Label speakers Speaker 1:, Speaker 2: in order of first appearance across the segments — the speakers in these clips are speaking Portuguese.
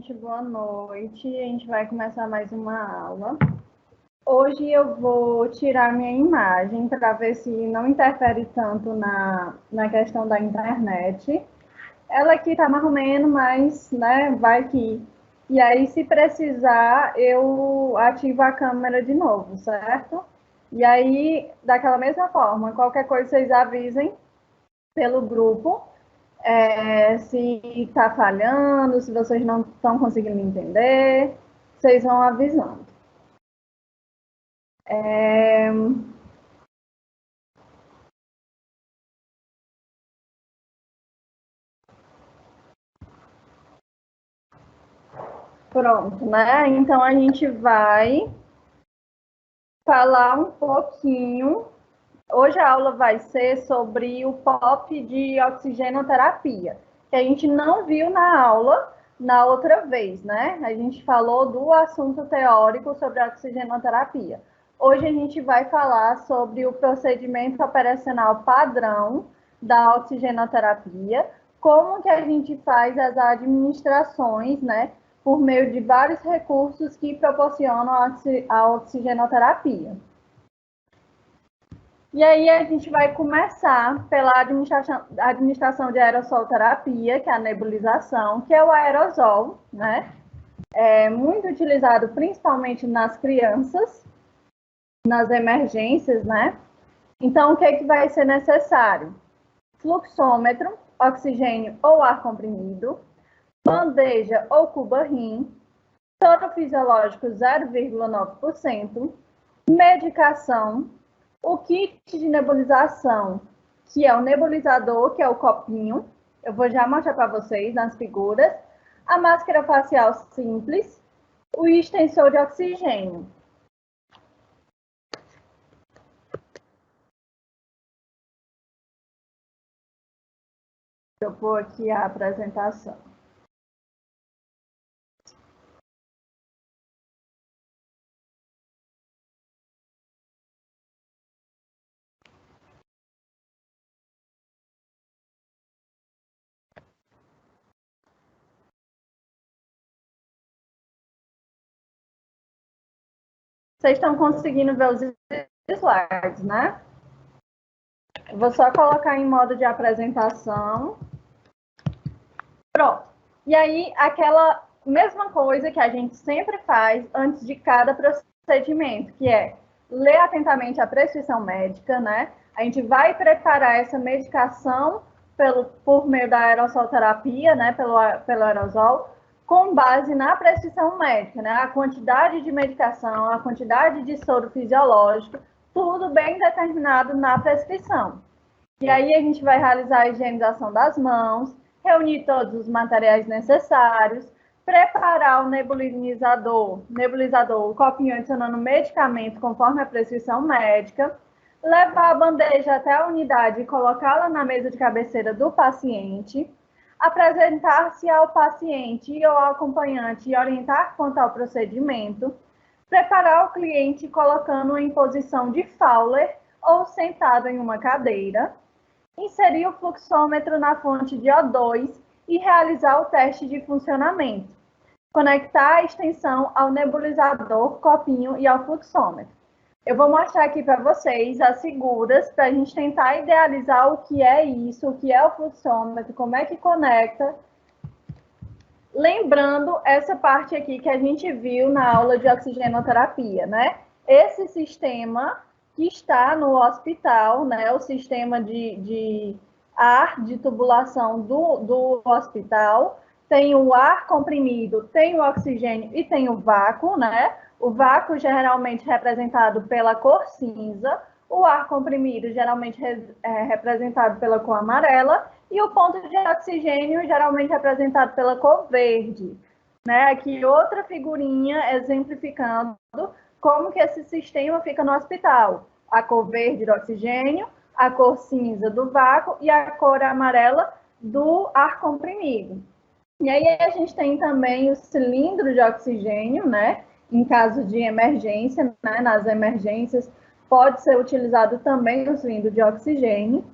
Speaker 1: gente, boa noite. A gente vai começar mais uma aula. Hoje eu vou tirar minha imagem para ver se não interfere tanto na questão da internet. Ela aqui está mais ou menos, mas né, vai que... E aí, se precisar, eu ativo a câmera de novo, certo? E aí, daquela mesma forma, qualquer coisa vocês avisem pelo grupo. Se está falhando, se vocês não estão conseguindo entender, vocês vão avisando. Pronto, né? Então a gente vai falar um pouquinho. Hoje a aula vai ser sobre o POP de oxigenoterapia, que a gente não viu na aula na outra vez, né? A gente falou do assunto teórico sobre a oxigenoterapia. Hoje a gente vai falar sobre o procedimento operacional padrão da oxigenoterapia, como que a gente faz as administrações, né? Por meio de vários recursos que proporcionam a oxigenoterapia. E aí a gente vai começar pela administração de aerossolterapia, que é a nebulização, que é o aerosol, né? É muito utilizado principalmente nas crianças, nas emergências, né? Então, o que vai ser necessário? Fluxômetro, oxigênio ou ar comprimido, bandeja ou cuba-rim, soro fisiológico 0,9%, medicação, o kit de nebulização, que é o nebulizador, que é o copinho, eu vou já mostrar para vocês nas figuras, a máscara facial simples, o extensor de oxigênio. Eu vou aqui a apresentação. Vocês estão conseguindo ver os slides, né? Eu vou só colocar em modo de apresentação. Pronto. E aí, aquela mesma coisa que a gente sempre faz antes de cada procedimento, que é ler atentamente a prescrição médica, né? A gente vai preparar essa medicação por meio da aerossolterapia, né? Pelo aerosol, com base na prescrição médica, né? A quantidade de medicação, a quantidade de soro fisiológico, tudo bem determinado na prescrição. E aí a gente vai realizar a higienização das mãos, reunir todos os materiais necessários, preparar o nebulizador, o copinho adicionando medicamento conforme a prescrição médica, levar a bandeja até a unidade e colocá-la na mesa de cabeceira do paciente, apresentar-se ao paciente e ao acompanhante e orientar quanto ao procedimento, preparar o cliente colocando em posição de Fowler ou sentado em uma cadeira, inserir o fluxômetro na fonte de O2 e realizar o teste de funcionamento. Conectar a extensão ao nebulizador, copinho e ao fluxômetro. Eu vou mostrar aqui para vocês as figuras para a gente tentar idealizar o que é isso, o que é o fluxômetro, como é que conecta. Lembrando essa parte aqui que a gente viu na aula de oxigenoterapia, né? Esse sistema que está no hospital, né? O sistema de ar de tubulação do hospital, tem o ar comprimido, tem o oxigênio e tem o vácuo, né? O vácuo geralmente representado pela cor cinza, o ar comprimido geralmente representado pela cor amarela e o ponto de oxigênio geralmente representado pela cor verde. Né? Aqui outra figurinha exemplificando como que esse sistema fica no hospital. A cor verde do oxigênio, a cor cinza do vácuo e a cor amarela do ar comprimido. E aí a gente tem também o cilindro de oxigênio, né? Em caso de emergência, né? Nas emergências pode ser utilizado também o cilindro de oxigênio.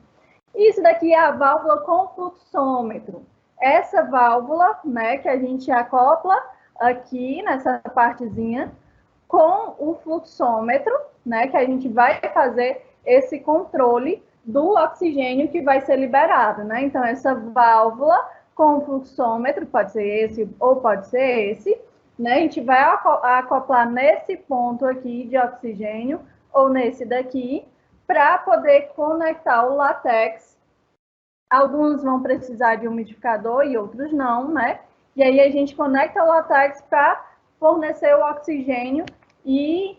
Speaker 1: Isso daqui é a válvula com fluxômetro. essa válvula, né, que a gente acopla aqui nessa partezinha com o fluxômetro, né, que a gente vai fazer esse controle do oxigênio que vai ser liberado, né? Então, essa válvula com o fluxômetro, pode ser esse ou pode ser esse, né? A gente vai acoplar nesse ponto aqui de oxigênio ou nesse daqui, para poder conectar o látex. Alguns vão precisar de umidificador e outros não, né? E aí a gente conecta o látex para fornecer o oxigênio e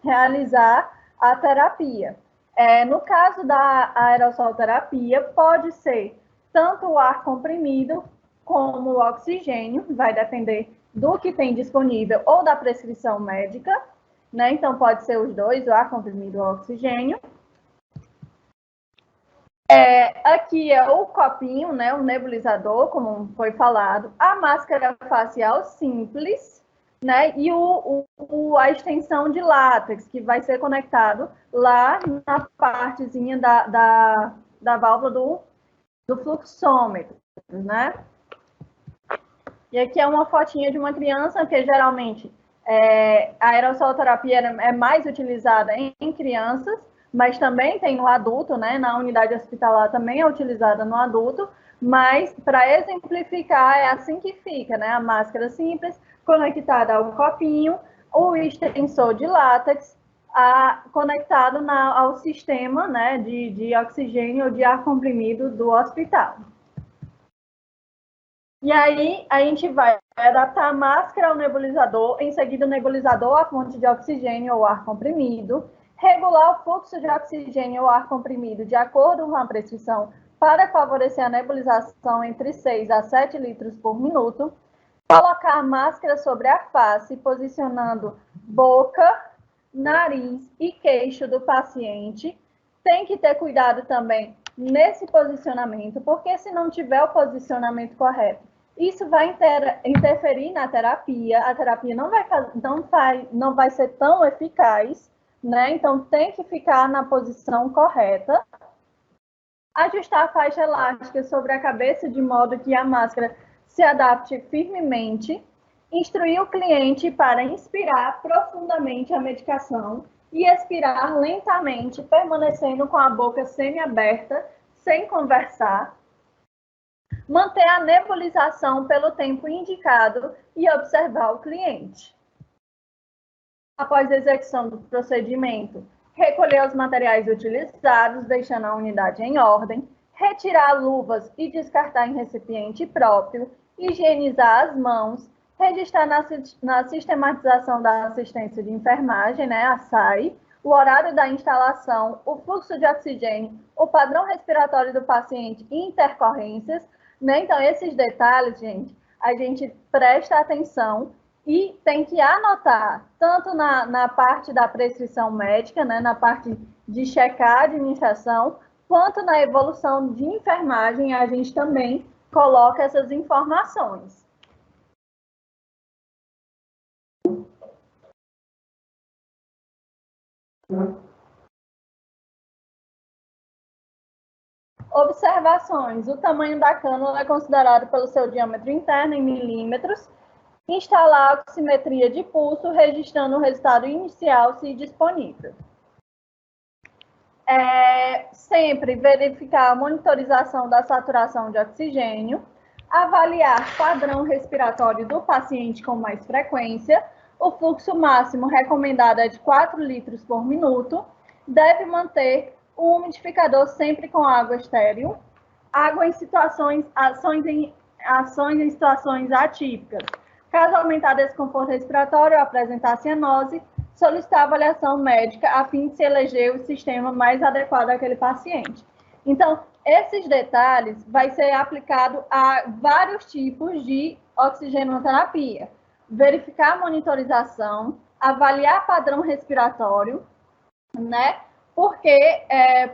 Speaker 1: realizar a terapia. No caso da aerossolterapia, pode ser tanto o ar comprimido como o oxigênio, vai depender do que tem disponível ou da prescrição médica, né? Então, pode ser os dois, o ar comprimido e o oxigênio. Aqui é o copinho, né, o nebulizador, como foi falado, a máscara facial simples, né, e a extensão de látex, que vai ser conectado lá na partezinha da válvula do fluxômetro, né. E aqui é uma fotinha de uma criança, que geralmente a aerossolterapia é mais utilizada em crianças, mas também tem no adulto, né? Na unidade hospitalar também é utilizada no adulto, mas para exemplificar é assim que fica, né? A máscara simples, conectada ao copinho, o extensor de látex, conectado ao sistema, né, de oxigênio ou de ar comprimido do hospital. E aí a gente vai adaptar a máscara ao nebulizador, em seguida o nebulizador à fonte de oxigênio ou ar comprimido, regular o fluxo de oxigênio ou ar comprimido de acordo com a prescrição para favorecer a nebulização entre 6 a 7 litros por minuto, colocar a máscara sobre a face, posicionando boca, nariz e queixo do paciente. Tem que ter cuidado também nesse posicionamento, porque se não tiver o posicionamento correto, isso vai interferir na terapia, a terapia não vai ser tão eficaz, né? Então, tem que ficar na posição correta. Ajustar a faixa elástica sobre a cabeça de modo que a máscara se adapte firmemente. Instruir o cliente para inspirar profundamente a medicação e expirar lentamente, permanecendo com a boca semi-aberta, sem conversar. Manter a nebulização pelo tempo indicado e observar o cliente. Após a execução do procedimento, recolher os materiais utilizados, deixando a unidade em ordem, retirar luvas e descartar em recipiente próprio, higienizar as mãos, registrar na sistematização da assistência de enfermagem, né, a SAI, o horário da instalação, o fluxo de oxigênio, o padrão respiratório do paciente e intercorrências, né? Então, esses detalhes, gente, a gente presta atenção e tem que anotar, tanto na parte da prescrição médica, né, na parte de checar a administração, quanto na evolução de enfermagem, a gente também coloca essas informações. Observações. O tamanho da cânula é considerado pelo seu diâmetro interno em milímetros. Instalar a oximetria de pulso, registrando o resultado inicial, se disponível. Sempre verificar a monitorização da saturação de oxigênio. Avaliar padrão respiratório do paciente com mais frequência. O fluxo máximo recomendado é de 4 litros por minuto. Deve manter o umidificador sempre com água estéril. Água em ações em situações atípicas. Caso aumentar desconforto respiratório ou apresentar cianose, solicitar avaliação médica a fim de se eleger o sistema mais adequado àquele paciente. Então, esses detalhes vai ser aplicado a vários tipos de oxigenoterapia. Verificar a monitorização, avaliar padrão respiratório, né? Porque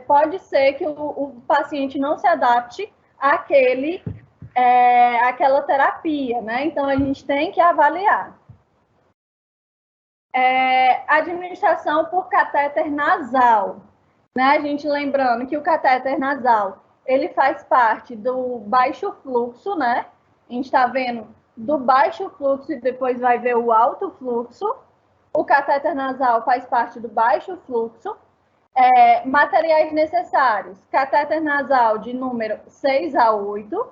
Speaker 1: pode ser que o paciente não se adapte àquela terapia, né? Então, a gente tem que avaliar. Administração por catéter nasal, né? A gente lembrando que o catéter nasal, ele faz parte do baixo fluxo, né? A gente está vendo do baixo fluxo e depois vai ver o alto fluxo. O catéter nasal faz parte do baixo fluxo. Materiais necessários: catéter nasal de número 6 a 8,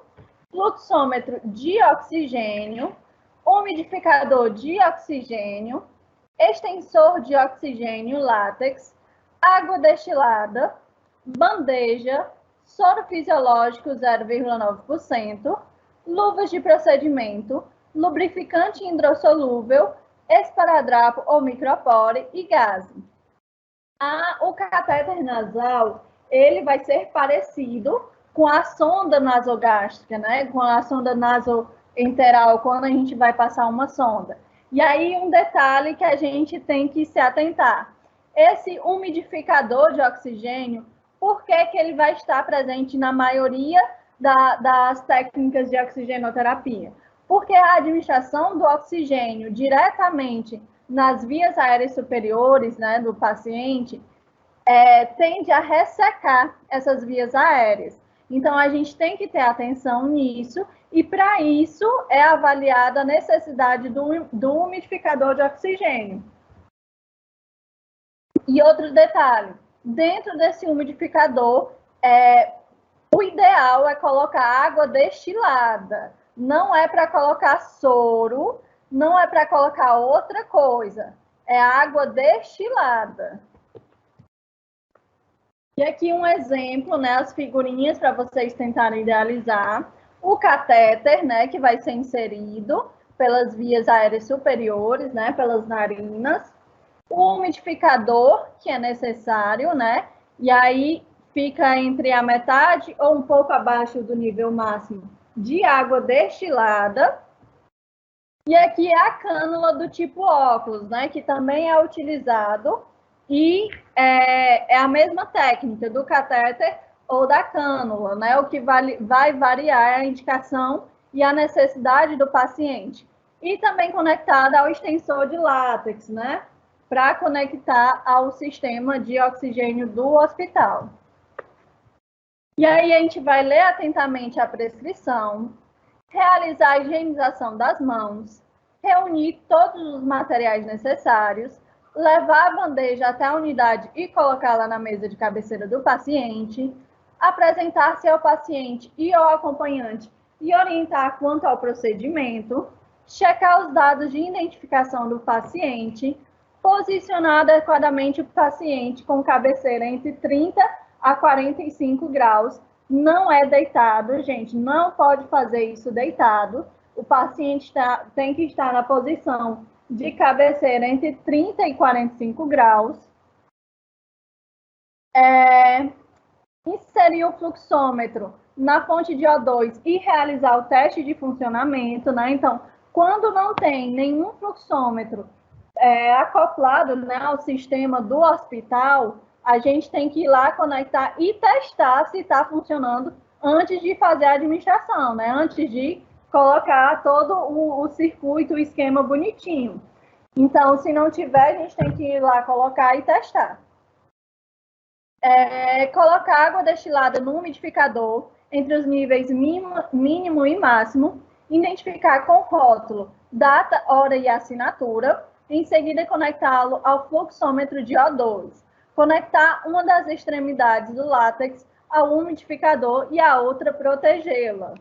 Speaker 1: fluxômetro de oxigênio, umidificador de oxigênio, extensor de oxigênio látex, água destilada, bandeja, soro fisiológico 0,9%, luvas de procedimento, lubrificante hidrossolúvel, esparadrapo ou micropore e gase. O catéter nasal, ele vai ser parecido com a sonda nasogástrica, né? Com a sonda nasoenteral, quando a gente vai passar uma sonda. E aí, um detalhe que a gente tem que se atentar. Esse umidificador de oxigênio, por que ele vai estar presente na maioria das técnicas de oxigenoterapia? Porque a administração do oxigênio diretamente nas vias aéreas superiores, né, do paciente, tende a ressecar essas vias aéreas. Então, a gente tem que ter atenção nisso, e para isso é avaliada a necessidade do umidificador de oxigênio. E outro detalhe, dentro desse umidificador, o ideal é colocar água destilada. Não é para colocar soro, não é para colocar outra coisa. É água destilada. E aqui um exemplo, né, as figurinhas para vocês tentarem idealizar. O catéter, né, que vai ser inserido pelas vias aéreas superiores, né, pelas narinas. O umidificador, que é necessário, né, e aí fica entre a metade ou um pouco abaixo do nível máximo de água destilada. E aqui é a cânula do tipo óculos, né, que também é utilizado, e é a mesma técnica do catéter ou da cânula, né, o que vai variar a indicação e a necessidade do paciente. E também conectada ao extensor de látex, né, para conectar ao sistema de oxigênio do hospital. E aí a gente vai ler atentamente a prescrição, realizar a higienização das mãos, reunir todos os materiais necessários, levar a bandeja até a unidade e colocá-la na mesa de cabeceira do paciente, apresentar-se ao paciente e ao acompanhante e orientar quanto ao procedimento, checar os dados de identificação do paciente, posicionar adequadamente o paciente com cabeceira entre 30 a 45 graus, não é deitado, gente, não pode fazer isso deitado. O paciente tem que estar na posição de cabeceira entre 30 e 45 graus. Inserir o fluxômetro na fonte de O2 e realizar o teste de funcionamento, né? Então, quando não tem nenhum fluxômetro acoplado, né, ao sistema do hospital, a gente tem que ir lá conectar e testar se está funcionando antes de fazer a administração, né? Antes de colocar todo o circuito, o esquema bonitinho. Então, se não tiver, a gente tem que ir lá colocar e testar. Colocar água destilada no umidificador entre os níveis mínimo e máximo, identificar com rótulo data, hora e assinatura, em seguida conectá-lo ao fluxômetro de O2. Conectar uma das extremidades do látex ao umidificador e a outra protegê-la.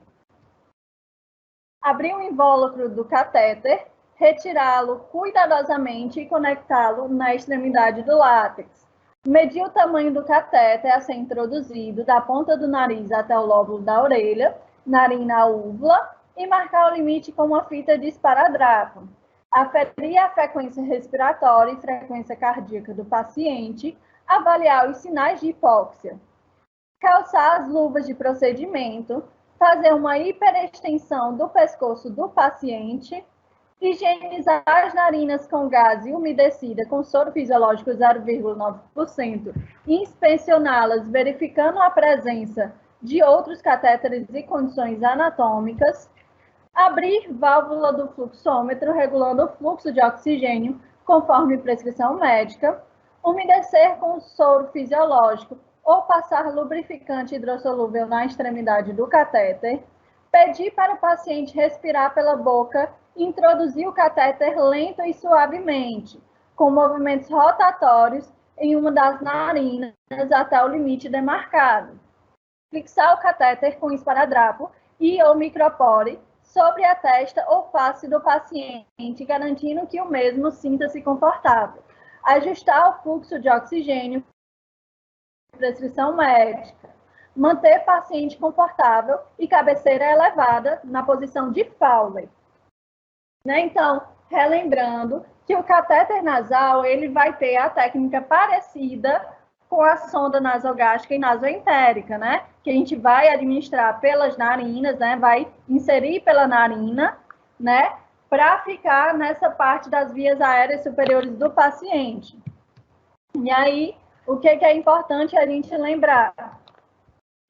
Speaker 1: Abrir o invólucro do catéter, retirá-lo cuidadosamente e conectá-lo na extremidade do látex. Medir o tamanho do catéter a ser introduzido da ponta do nariz até o lóbulo da orelha, narina úvula, e marcar o limite com uma fita de esparadrapo. Aferir a frequência respiratória e frequência cardíaca do paciente, avaliar os sinais de hipóxia. Calçar as luvas de procedimento, fazer uma hiperextensão do pescoço do paciente, higienizar as narinas com gase umedecida com soro fisiológico 0,9% e inspecioná-las verificando a presença de outros catéteres e condições anatômicas, abrir válvula do fluxômetro regulando o fluxo de oxigênio conforme prescrição médica, umedecer com soro fisiológico ou passar lubrificante hidrossolúvel na extremidade do catéter, pedir para o paciente respirar pela boca e introduzir o catéter lento e suavemente, com movimentos rotatórios em uma das narinas até o limite demarcado. Fixar o catéter com esparadrapo e ou micropore sobre a testa ou face do paciente, garantindo que o mesmo sinta-se confortável. Ajustar o fluxo de oxigênio, prescrição médica. Manter paciente confortável e cabeceira elevada na posição de Fowler. Então, relembrando que o catéter nasal ele vai ter a técnica parecida com a sonda nasogástrica e nasoentérica, né? Que a gente vai administrar pelas narinas, né? Vai inserir pela narina, né? Para ficar nessa parte das vias aéreas superiores do paciente. E aí, o que é importante a gente lembrar?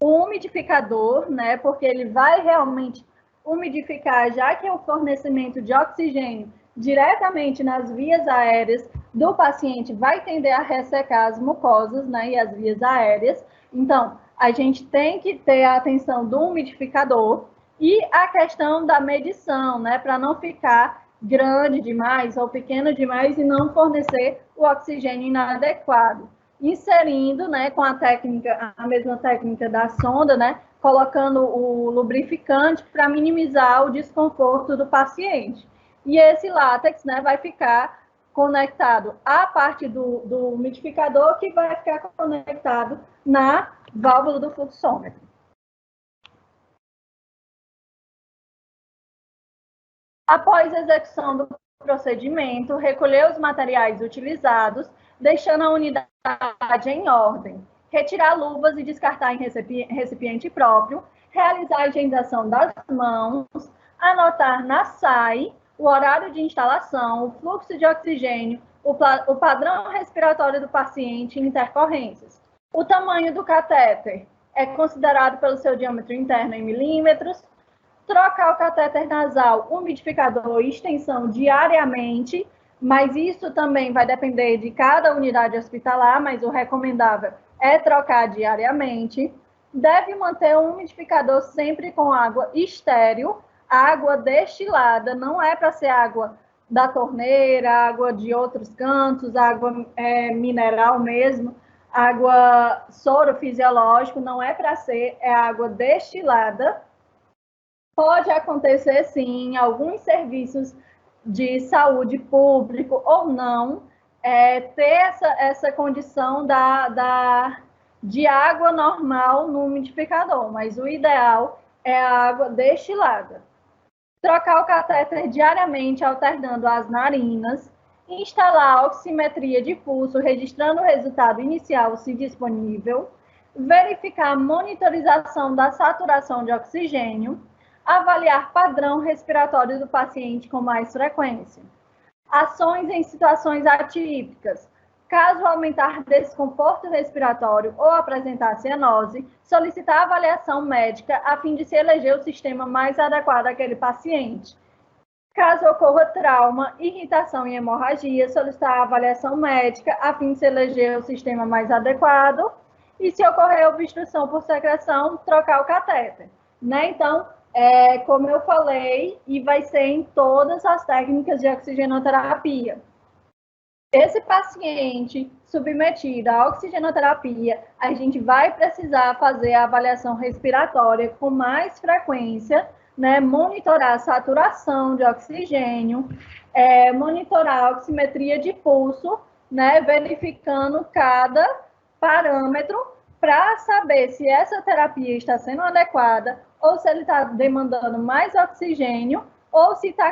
Speaker 1: O umidificador, né? Porque ele vai realmente umidificar, já que é o fornecimento de oxigênio diretamente nas vias aéreas do paciente vai tender a ressecar as mucosas, né, e as vias aéreas. Então, a gente tem que ter a atenção do umidificador e a questão da medição, né, para não ficar grande demais ou pequeno demais e não fornecer o oxigênio inadequado. Inserindo, né, com a técnica, a mesma técnica da sonda, né, colocando o lubrificante para minimizar o desconforto do paciente. E esse látex, né, vai ficar conectado à parte do umidificador, que vai ficar conectado na válvula do fluxômetro. Após a execução do procedimento, recolher os materiais utilizados, deixando a unidade em ordem. Retirar luvas e descartar em recipiente próprio, realizar a higienização das mãos, anotar na SAI o horário de instalação, o fluxo de oxigênio, o padrão respiratório do paciente e intercorrências. O tamanho do catéter é considerado pelo seu diâmetro interno em milímetros. Trocar o catéter nasal, umidificador e extensão diariamente, mas isso também vai depender de cada unidade hospitalar, mas o recomendável é trocar diariamente. Deve manter o umidificador sempre com água estéril, água destilada, não é para ser água da torneira, água de outros cantos, água mineral mesmo, água soro fisiológico, não é para ser, é água destilada. Pode acontecer, sim, em alguns serviços de saúde público ou não, ter essa condição de água normal no umidificador, mas o ideal é a água destilada. Trocar o catéter diariamente, alternando as narinas. Instalar a oximetria de pulso, registrando o resultado inicial, se disponível. Verificar a monitorização da saturação de oxigênio. Avaliar padrão respiratório do paciente com mais frequência. Ações em situações atípicas. Caso aumentar desconforto respiratório ou apresentar cianose, solicitar avaliação médica a fim de se eleger o sistema mais adequado àquele paciente. Caso ocorra trauma, irritação e hemorragia, solicitar avaliação médica a fim de se eleger o sistema mais adequado. E se ocorrer obstrução por secreção, trocar o catéter. Né? Então, como eu falei, e vai ser em todas as técnicas de oxigenoterapia. Esse paciente submetido à oxigenoterapia, a gente vai precisar fazer a avaliação respiratória com mais frequência, né? Monitorar a saturação de oxigênio, monitorar a oximetria de pulso, né? Verificando cada parâmetro para saber se essa terapia está sendo adequada ou se ele está demandando mais oxigênio ou se está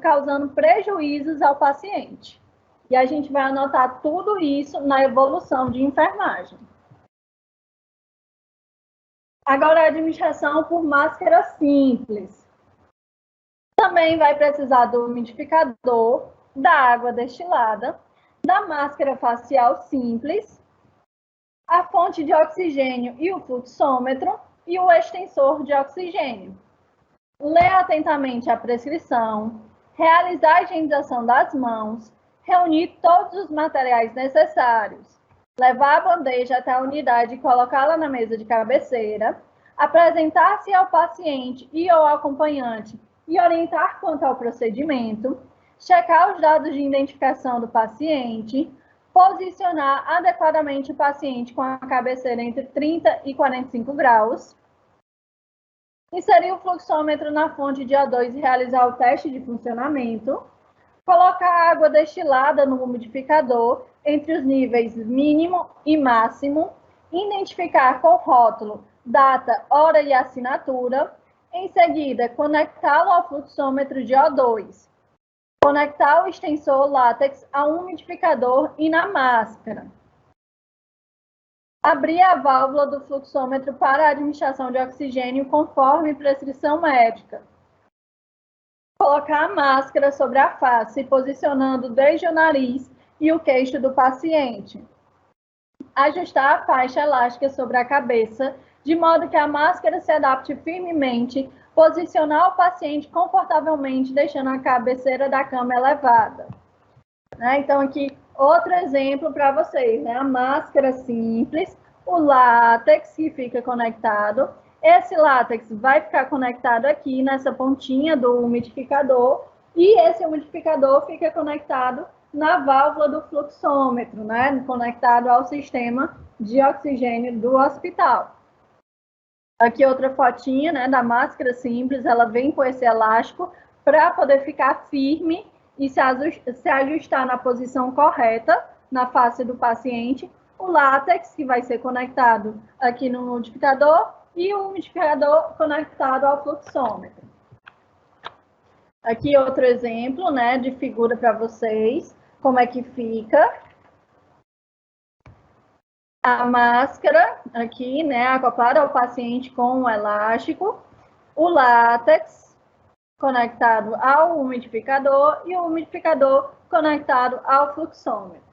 Speaker 1: causando prejuízos ao paciente. E a gente vai anotar tudo isso na evolução de enfermagem. Agora, a administração por máscara simples. Também vai precisar do umidificador, da água destilada, da máscara facial simples, a fonte de oxigênio e o fluxômetro e o extensor de oxigênio. Ler atentamente a prescrição, realizar a higienização das mãos, reunir todos os materiais necessários. levar a bandeja até a unidade e colocá-la na mesa de cabeceira, apresentar-se ao paciente e ao acompanhante e orientar quanto ao procedimento, checar os dados de identificação do paciente, posicionar adequadamente o paciente com a cabeceira entre 30 e 45 graus, inserir o fluxômetro na fonte de O2 e realizar o teste de funcionamento, colocar água destilada no umidificador entre os níveis mínimo e máximo, identificar com rótulo, data, hora e assinatura, em seguida conectá-lo ao fluxômetro de O2, conectar o extensor látex ao umidificador e na máscara, abrir a válvula do fluxômetro para a administração de oxigênio conforme prescrição médica, colocar a máscara sobre a face, posicionando desde o nariz e o queixo do paciente. Ajustar a faixa elástica sobre a cabeça, de modo que a máscara se adapte firmemente, posicionar o paciente confortavelmente, deixando a cabeceira da cama elevada. Então, aqui, outro exemplo para vocês, né? A máscara simples, o látex que fica conectado. Esse látex vai ficar conectado aqui nessa pontinha do umidificador e esse umidificador fica conectado na válvula do fluxômetro, né? Conectado ao sistema de oxigênio do hospital. Aqui outra fotinha, né, da máscara simples, ela vem com esse elástico para poder ficar firme e se ajustar na posição correta na face do paciente. O látex, que vai ser conectado aqui no umidificador, e o umidificador conectado ao fluxômetro. Aqui outro exemplo, né, de figura para vocês, como é que fica a máscara aqui, né, acoplada ao paciente com um elástico, o látex conectado ao umidificador e o umidificador conectado ao fluxômetro.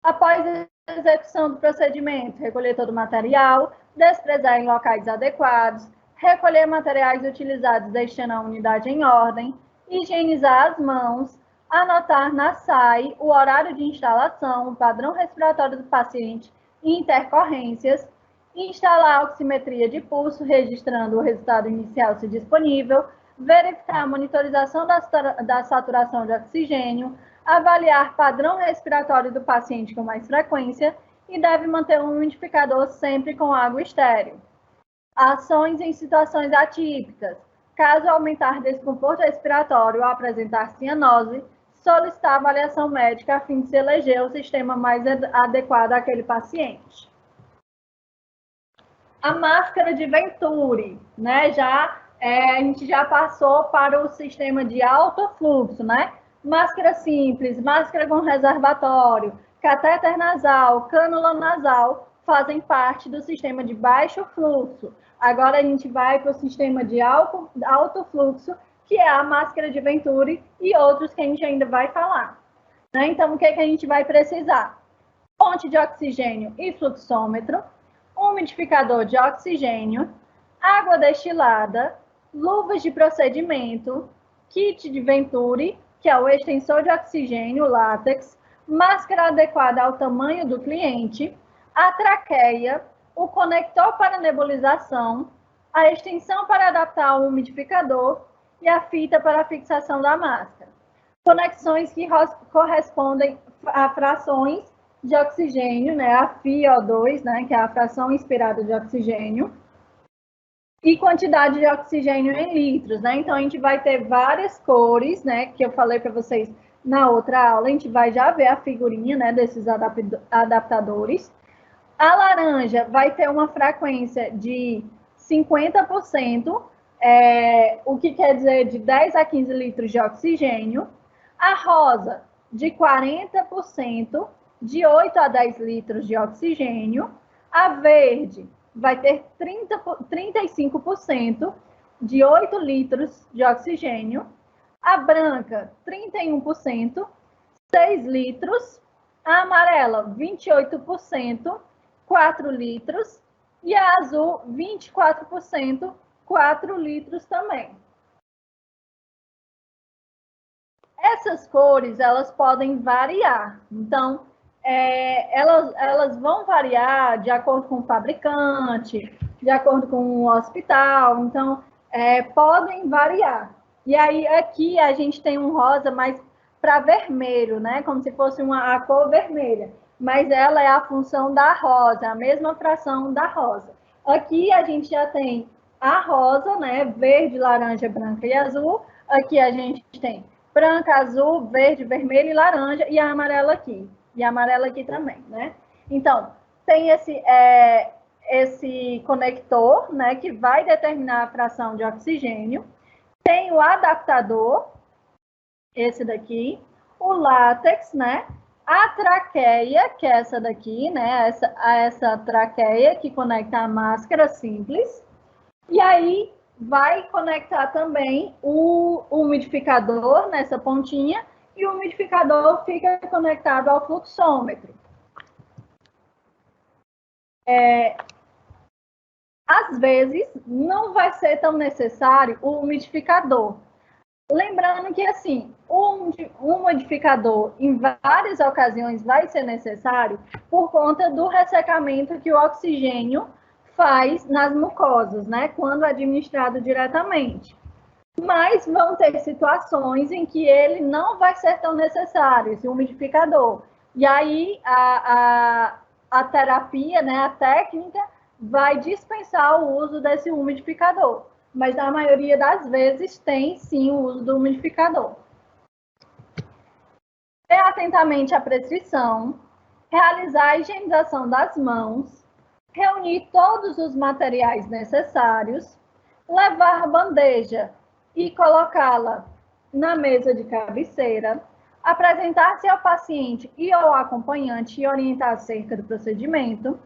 Speaker 1: Após a execução do procedimento, recolher todo o material, desprezar em locais adequados, recolher materiais utilizados deixando a unidade em ordem, higienizar as mãos, anotar na SAI o horário de instalação, o padrão respiratório do paciente e intercorrências, instalar a oximetria de pulso, registrando o resultado inicial se disponível, verificar a monitorização da saturação de oxigênio, avaliar padrão respiratório do paciente com mais frequência e deve manter um umidificador sempre com água estéril. Ações em situações atípicas. Caso aumentar desconforto respiratório ou apresentar cianose, solicitar avaliação médica a fim de se eleger o sistema mais adequado àquele paciente. A máscara de Venturi, né? A gente já passou para o sistema de alto fluxo, né? Máscara simples, máscara com reservatório, catéter nasal, cânula nasal fazem parte do sistema de baixo fluxo. Agora a gente vai para o sistema de alto fluxo, que é a máscara de Venturi e outros que a gente ainda vai falar. Né? Então, o que a gente vai precisar? Fonte de oxigênio e fluxômetro, umidificador de oxigênio, água destilada, luvas de procedimento, kit de Venturi, que é o extensor de oxigênio, látex, máscara adequada ao tamanho do cliente, a traqueia, o conector para nebulização, a extensão para adaptar ao umidificador e a fita para a fixação da máscara. Conexões que correspondem a frações de oxigênio, né, a FiO2, né, que é a fração inspirada de oxigênio, e quantidade de oxigênio em litros, né? Então, a gente vai ter várias cores, né? Que eu falei para vocês na outra aula. A gente vai já ver a figurinha, né? Desses adaptadores. A laranja vai ter uma frequência de 50%, o que quer dizer de 10 a 15 litros de oxigênio. A rosa, de 40%, de 8 a 10 litros de oxigênio. A verde vai ter 35% de 8 litros de oxigênio, a branca 31%, 6 litros, a amarela 28%, 4 litros e a azul 24%, 4 litros também. essas cores, elas podem variar. Então, elas vão variar de acordo com o fabricante, de acordo com o hospital. Então, podem variar. E aí, aqui a gente tem um rosa mais para vermelho, né? Como se fosse a cor vermelha. Mas ela é a função da rosa, a mesma fração da rosa. Aqui a gente já tem a rosa, né? Verde, laranja, branca e azul. Aqui a gente tem branca, azul, verde, vermelho e laranja, e a amarela aqui. E a amarela aqui também, né? Então, tem esse conector, né? Que vai determinar a fração de oxigênio. Tem o adaptador, esse daqui, o látex, né? A traqueia, que é essa daqui, né? Essa traqueia que conecta a máscara simples. E aí vai conectar também o umidificador nessa pontinha, e o umidificador fica conectado ao fluxômetro. Às vezes, não vai ser tão necessário o umidificador. Lembrando que, assim, um umidificador, em várias ocasiões, vai ser necessário por conta do ressecamento que o oxigênio faz nas mucosas, né, quando administrado diretamente. Mas vão ter situações em que ele não vai ser tão necessário, esse umidificador. E aí a terapia, né, a técnica, vai dispensar o uso desse umidificador. Mas na maioria das vezes tem sim o uso do umidificador. Ler atentamente a prescrição, realizar a higienização das mãos, reunir todos os materiais necessários, levar bandeja e colocá-la na mesa de cabeceira, apresentar-se ao paciente e ao acompanhante e orientar acerca do procedimento,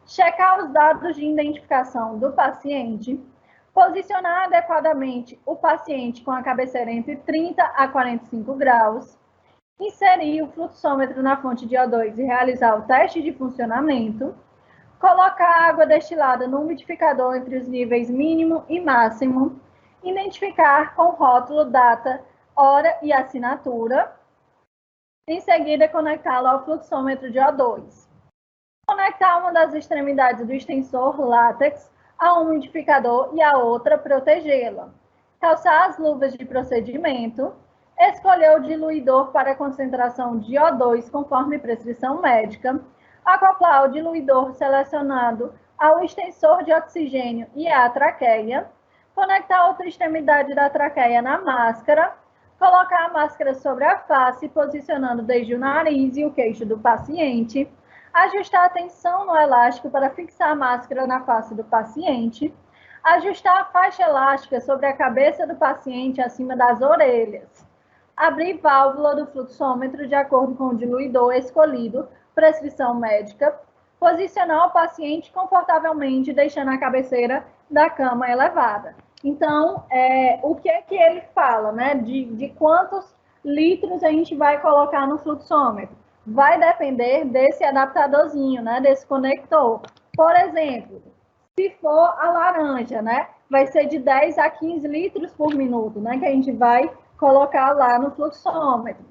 Speaker 1: checar os dados de identificação do paciente, posicionar adequadamente o paciente com a cabeceira entre 30 a 45 graus, inserir o fluxômetro na fonte de O2 e realizar o teste de funcionamento, colocar água destilada no umidificador entre os níveis mínimo e máximo, identificar com rótulo, data, hora e assinatura, em seguida conectá-lo ao fluxômetro de O2. Conectar uma das extremidades do extensor látex a um umidificador e a outra protegê-la. Calçar as luvas de procedimento, escolher o diluidor para concentração de O2 conforme prescrição médica, acoplar o diluidor selecionado ao extensor de oxigênio e à traqueia, conectar outra extremidade da traqueia na máscara, colocar a máscara sobre a face, posicionando desde o nariz e o queixo do paciente, ajustar a tensão no elástico para fixar a máscara na face do paciente, ajustar a faixa elástica sobre a cabeça do paciente acima das orelhas, abrir válvula do fluxômetro de acordo com o diluidor escolhido, prescrição médica, posicionar o paciente confortavelmente, deixando a cabeceira da cama elevada. Então, o que é que ele fala, né? De quantos litros a gente vai colocar no fluxômetro? Vai depender desse adaptadorzinho, né? Desse conector. Por exemplo, se for a laranja, né? Vai ser de 10 a 15 litros por minuto, né? Que a gente vai colocar lá no fluxômetro.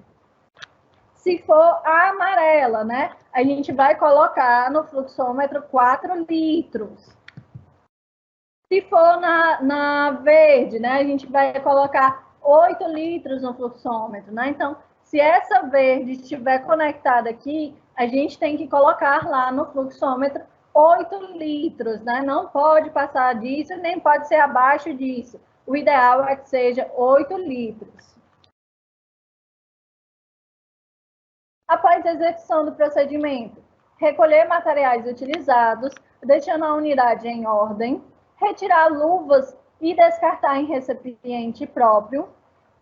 Speaker 1: Se for a amarela, né? A gente vai colocar no fluxômetro 4 litros. Se for na verde, né? A gente vai colocar 8 litros no fluxômetro, né? Então, se essa verde estiver conectada aqui, a gente tem que colocar lá no fluxômetro 8 litros, né? Não pode passar disso, nem pode ser abaixo disso. O ideal é que seja 8 litros. Após a execução do procedimento, recolher materiais utilizados, deixando a unidade em ordem, retirar luvas e descartar em recipiente próprio,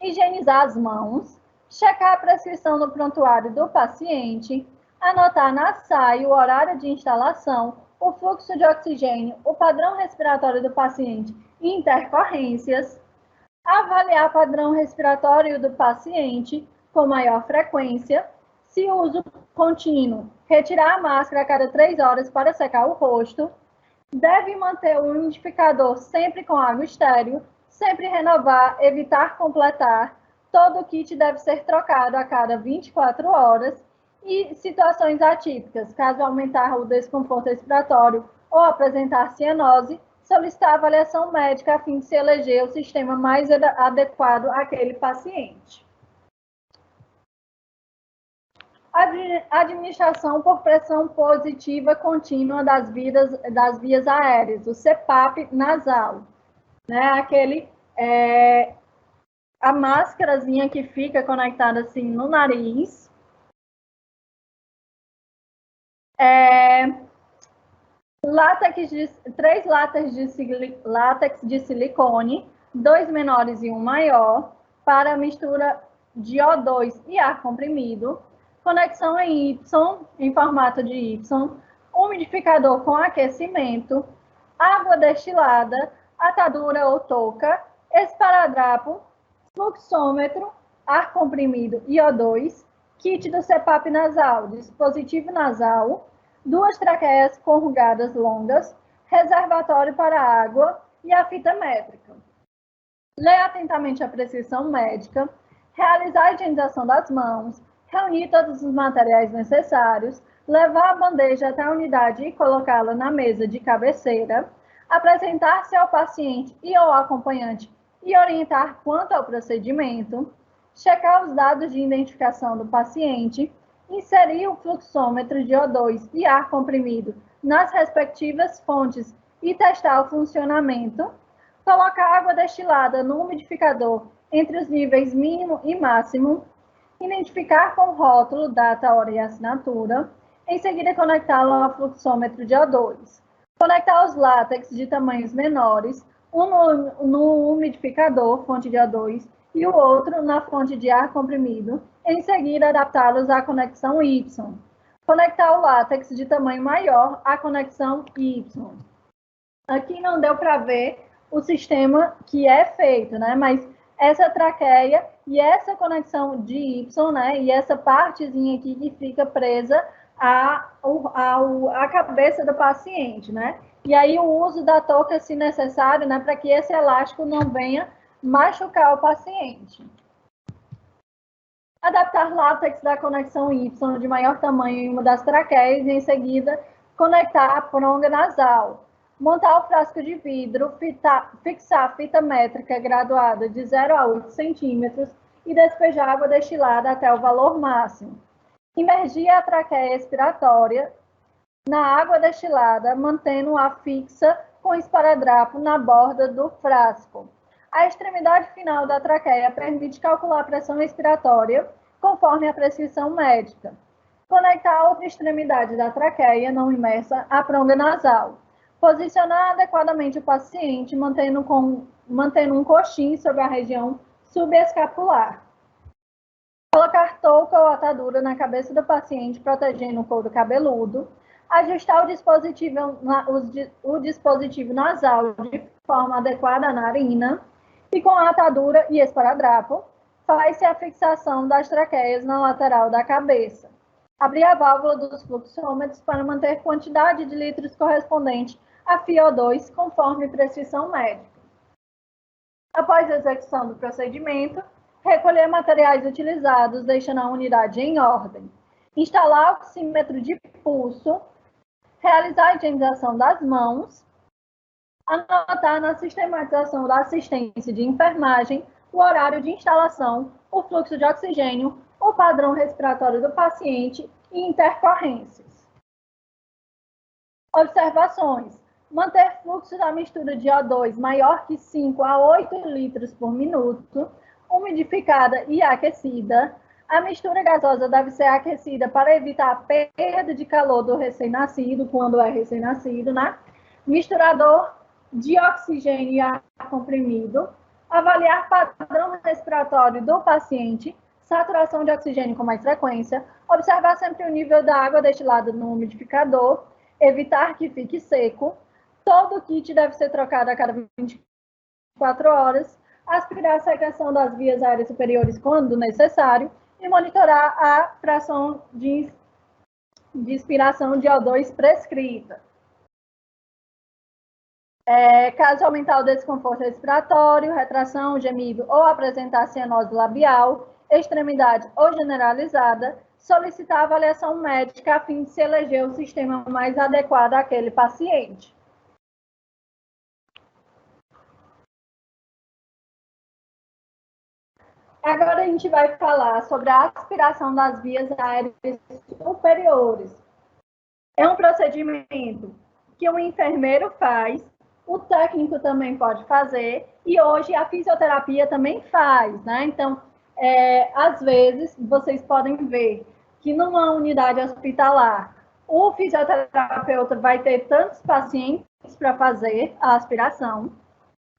Speaker 1: higienizar as mãos, checar a prescrição no prontuário do paciente, anotar na SAI o horário de instalação, o fluxo de oxigênio, o padrão respiratório do paciente e intercorrências, avaliar o padrão respiratório do paciente com maior frequência, se uso contínuo, retirar a máscara a cada 3 horas para secar o rosto, deve manter o umidificador sempre com água estéril, sempre renovar, evitar completar, Todo o kit deve ser trocado a cada 24 horas e situações atípicas, caso aumentar o desconforto respiratório ou apresentar cianose, solicitar avaliação médica a fim de se eleger o sistema mais adequado àquele paciente. Administração por pressão positiva contínua das vias aéreas, o CPAP nasal, né? A máscarazinha que fica conectada assim no nariz. Três látex de silicone, 2 menores e 1 maior, para mistura de O2 e ar comprimido, conexão em Y, em formato de Y, umidificador com aquecimento, água destilada, atadura ou touca, esparadrapo, fluxômetro, ar comprimido e O2, kit do CPAP nasal, dispositivo nasal, 2 traqueias corrugadas longas, reservatório para água e a fita métrica. Ler atentamente a prescrição médica, realizar a higienização das mãos, reunir todos os materiais necessários, levar a bandeja até a unidade e colocá-la na mesa de cabeceira, apresentar-se ao paciente e ao acompanhante e orientar quanto ao procedimento, checar os dados de identificação do paciente, inserir o fluxômetro de O2 e ar comprimido nas respectivas fontes e testar o funcionamento, colocar água destilada no umidificador entre os níveis mínimo e máximo, identificar com rótulo, data, hora e assinatura, em seguida conectá-lo ao fluxômetro de O2, conectar os látex de tamanhos menores, um no umidificador, fonte de O2, e o outro na fonte de ar comprimido, em seguida adaptá-los à conexão Y. Conectar o látex de tamanho maior à conexão Y. Aqui não deu para ver o sistema que é feito, né? Mas essa traqueia e essa conexão de Y, né? E essa partezinha aqui que fica presa à cabeça do paciente, né? E aí o uso da touca, se necessário, né? Para que esse elástico não venha machucar o paciente. Adaptar látex da conexão Y de maior tamanho em uma das traqueias e, em seguida, conectar a pronga nasal. Montar o frasco de vidro, fixar a fita métrica graduada de 0 a 8 centímetros e despejar água destilada até o valor máximo. Imergir a traqueia expiratória na água destilada, mantendo-a fixa com esparadrapo na borda do frasco. A extremidade final da traqueia permite calcular a pressão respiratória conforme a prescrição médica. Conectar a outra extremidade da traqueia não imersa à pronga nasal. Posicionar adequadamente o paciente, mantendo um coxim sobre a região subescapular. Colocar touca ou atadura na cabeça do paciente, protegendo o couro cabeludo. Ajustar o dispositivo nasal de forma adequada à narina. E com a atadura e esparadrapo, faz-se a fixação das traqueias na lateral da cabeça. Abrir a válvula dos fluxômetros para manter quantidade de litros correspondente a FiO2, conforme prescrição médica. Após a execução do procedimento, recolher materiais utilizados, deixando a unidade em ordem. Instalar o oxímetro de pulso, realizar a higienização das mãos, anotar na sistematização da assistência de enfermagem o horário de instalação, o fluxo de oxigênio, o padrão respiratório do paciente e intercorrências. Observações. Manter fluxo da mistura de O2 maior que 5 a 8 litros por minuto, umidificada e aquecida. A mistura gasosa deve ser aquecida para evitar a perda de calor do recém-nascido, quando é recém-nascido, né? Misturador de oxigênio e ar comprimido, avaliar padrão respiratório do paciente, saturação de oxigênio com mais frequência, observar sempre o nível da água destilada no umidificador, evitar que fique seco, todo o kit deve ser trocado a cada 24 horas, aspirar a secreção das vias aéreas superiores quando necessário e monitorar a fração de expiração de O2 prescrita. Caso aumentar o desconforto respiratório, retração, gemido ou apresentar cianose labial, extremidade ou generalizada, solicitar avaliação médica a fim de se eleger o sistema mais adequado àquele paciente. Agora a gente vai falar sobre a aspiração das vias aéreas superiores. É um procedimento que o enfermeiro faz, o técnico também pode fazer, e hoje a fisioterapia também faz, né? Então, às vezes, vocês podem ver que numa unidade hospitalar, o fisioterapeuta vai ter tantos pacientes para fazer a aspiração,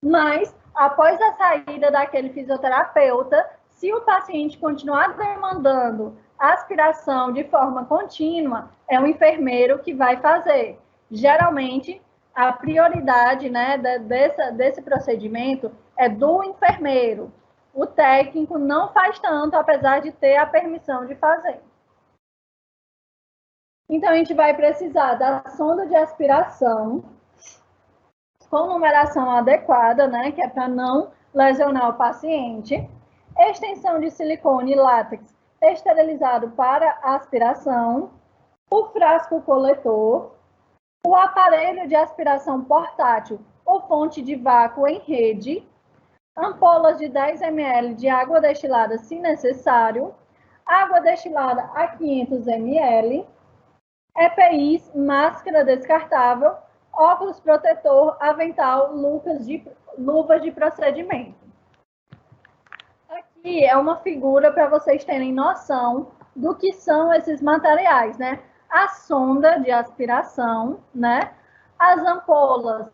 Speaker 1: mas após a saída daquele fisioterapeuta, se o paciente continuar demandando aspiração de forma contínua, é o enfermeiro que vai fazer. Geralmente, a prioridade, né, desse procedimento é do enfermeiro. O técnico não faz tanto, apesar de ter a permissão de fazer. Então, a gente vai precisar da sonda de aspiração, com numeração adequada, né, que é para não lesionar o paciente, extensão de silicone e látex esterilizado para aspiração, o frasco coletor, o aparelho de aspiração portátil ou fonte de vácuo em rede, ampolas de 10 ml de água destilada, se necessário, água destilada a 500 ml, EPIs, máscara descartável, óculos protetor, avental, luvas de procedimento. Aqui é uma figura para vocês terem noção do que são esses materiais, né? A sonda de aspiração, né? As ampolas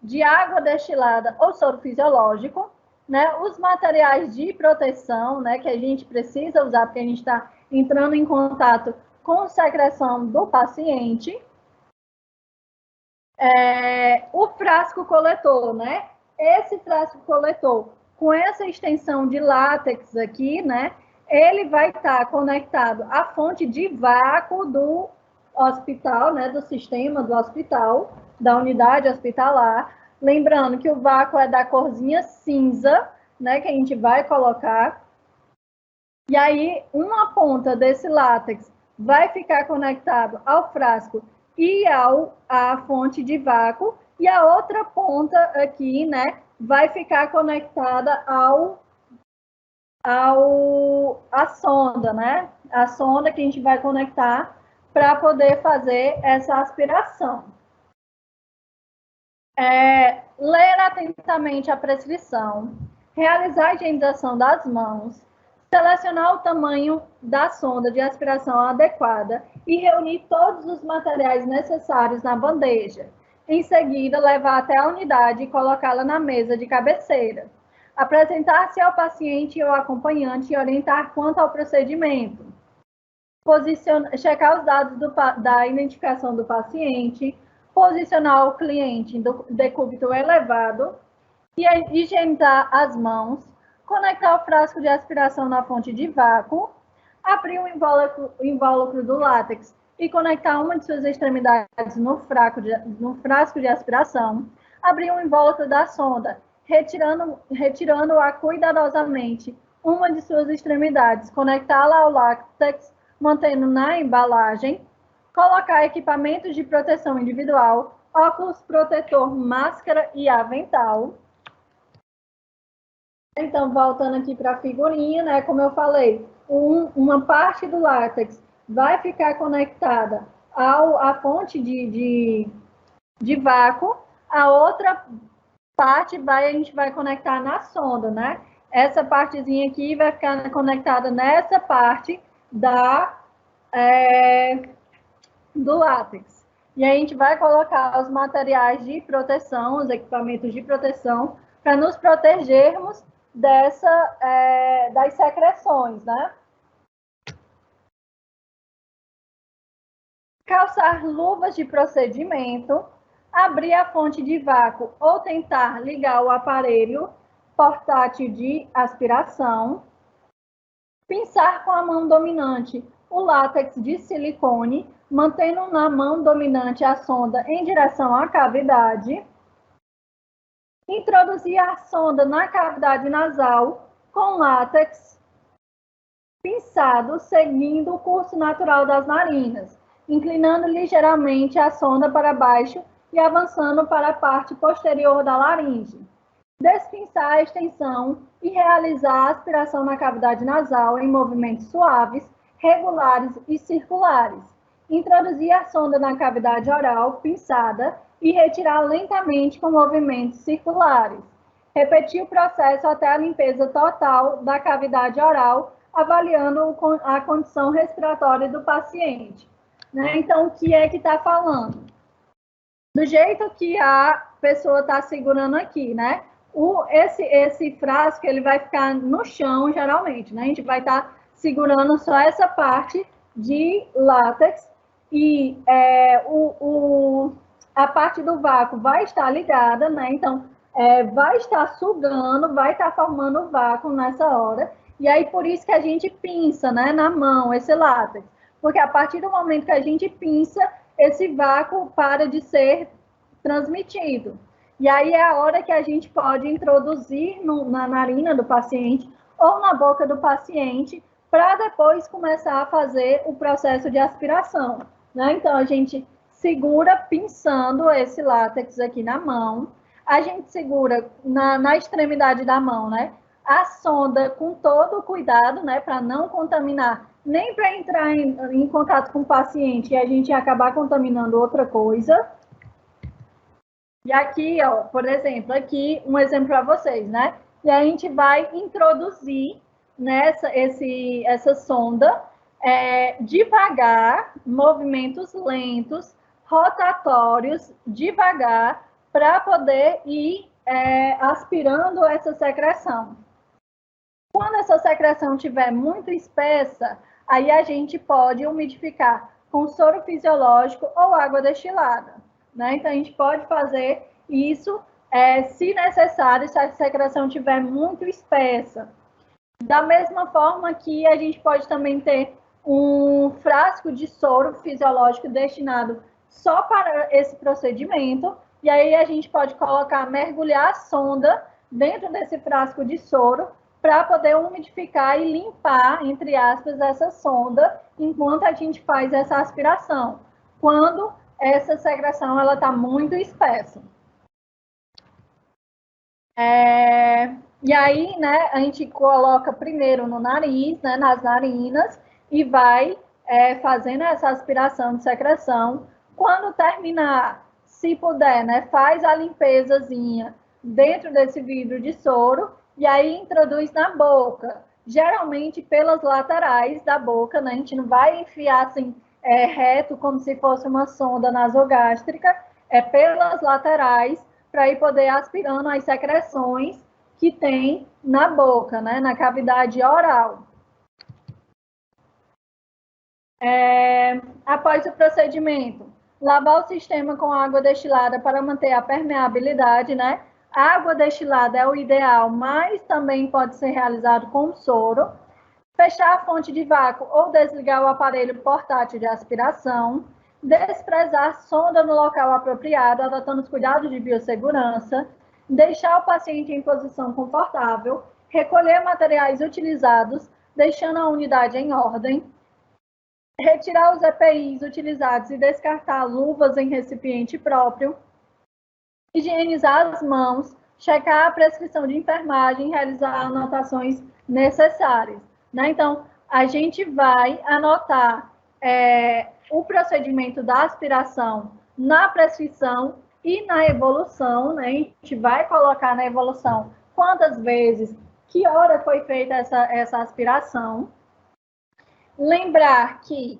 Speaker 1: de água destilada ou soro fisiológico, né? Os materiais de proteção, né? Que a gente precisa usar porque a gente está entrando em contato com secreção do paciente. O frasco coletor, né? Esse frasco coletor, com essa extensão de látex aqui, né? Ele vai estar conectado à fonte de vácuo do hospital, né? Do sistema do hospital, da unidade hospitalar. Lembrando que o vácuo é da corzinha cinza, né? Que a gente vai colocar. E aí, uma ponta desse látex vai ficar conectado ao frasco e à fonte de vácuo, e a outra ponta aqui, né, vai ficar conectada à sonda, né? A sonda que a gente vai conectar para poder fazer essa aspiração. Ler atentamente a prescrição, realizar a higienização das mãos, selecionar o tamanho da sonda de aspiração adequada e reunir todos os materiais necessários na bandeja. Em seguida, levar até a unidade e colocá-la na mesa de cabeceira. Apresentar-se ao paciente e ao acompanhante e orientar quanto ao procedimento. Checar os dados da identificação do paciente, posicionar o cliente em decúbito elevado e higienizar as mãos, conectar o frasco de aspiração na fonte de vácuo, abrir o invólucro do látex e conectar uma de suas extremidades no frasco de aspiração, abrir o invólucro da sonda, retirando-a cuidadosamente uma de suas extremidades, conectá-la ao látex, mantendo na embalagem, colocar equipamentos de proteção individual, óculos protetor, máscara e avental. Então, voltando aqui para a figurinha, né? Como eu falei, uma parte do látex vai ficar conectada à fonte de vácuo, a outra parte a gente vai conectar na sonda, né? Essa partezinha aqui vai ficar conectada nessa parte do látex. E aí a gente vai colocar os materiais de proteção, os equipamentos de proteção, para nos protegermos das secreções, né? Calçar luvas de procedimento, abrir a fonte de vácuo ou tentar ligar o aparelho portátil de aspiração, pinçar com a mão dominante o látex de silicone, mantendo na mão dominante a sonda em direção à cavidade, Introduzir a sonda na cavidade nasal com látex pinçado, seguindo o curso natural das narinas, inclinando ligeiramente a sonda para baixo e avançando para a parte posterior da laringe. Despinçar a extensão e realizar a aspiração na cavidade nasal em movimentos suaves, regulares e circulares. Introduzir a sonda na cavidade oral, pinçada, e retirar lentamente com movimentos circulares. Repetir o processo até a limpeza total da cavidade oral, avaliando a condição respiratória do paciente. Né? Então, o que é que está falando? Do jeito que a pessoa está segurando aqui, né? Esse frasco, ele vai ficar no chão, geralmente, né? A gente vai estar segurando só essa parte de látex e a parte do vácuo vai estar ligada, né? Então, vai estar sugando, vai estar formando vácuo nessa hora. E aí, por isso que a gente pinça, né, na mão, esse látex. Porque a partir do momento que a gente pinça, esse vácuo para de ser transmitido. E aí é a hora que a gente pode introduzir na narina do paciente ou na boca do paciente para depois começar a fazer o processo de aspiração. Né? Então, a gente segura pinçando esse látex aqui na mão, a gente segura na extremidade da mão, né? A sonda com todo o cuidado, né? Para não contaminar, nem para entrar em contato com o paciente e a gente acabar contaminando outra coisa. E aqui, ó, por exemplo, aqui um exemplo para vocês, né? E a gente vai introduzir essa sonda devagar, movimentos lentos, rotatórios, devagar, para poder ir aspirando essa secreção. Quando essa secreção estiver muito espessa, aí a gente pode umidificar com soro fisiológico ou água destilada. Né? Então, a gente pode fazer isso se necessário, se a secreção estiver muito espessa. Da mesma forma que a gente pode também ter um frasco de soro fisiológico destinado só para esse procedimento, e aí a gente pode mergulhar a sonda dentro desse frasco de soro para poder umidificar e limpar, entre aspas, essa sonda enquanto a gente faz essa aspiração. Quando essa secreção ela está muito espessa. E aí, né, a gente coloca primeiro no nariz, né, nas narinas, e vai fazendo essa aspiração de secreção. Quando terminar, se puder, né, faz a limpezazinha dentro desse vidro de soro e aí introduz na boca, geralmente pelas laterais da boca, né, a gente não vai enfiar assim reto como se fosse uma sonda nasogástrica, pelas laterais para ir poder aspirando as secreções que tem na boca, né, na cavidade oral. Após o procedimento, lavar o sistema com água destilada para manter a permeabilidade, né? A água destilada é o ideal, mas também pode ser realizado com soro. Fechar a fonte de vácuo ou desligar o aparelho portátil de aspiração. Desprezar sonda no local apropriado, adotando os cuidados de biossegurança. Deixar o paciente em posição confortável. Recolher materiais utilizados, deixando a unidade em ordem. Retirar os EPIs utilizados e descartar luvas em recipiente próprio. Higienizar as mãos, checar a prescrição de enfermagem, realizar anotações necessárias. Né? Então, a gente vai anotar o procedimento da aspiração na prescrição e na evolução. Né? A gente vai colocar na evolução quantas vezes, que hora foi feita essa aspiração. Lembrar que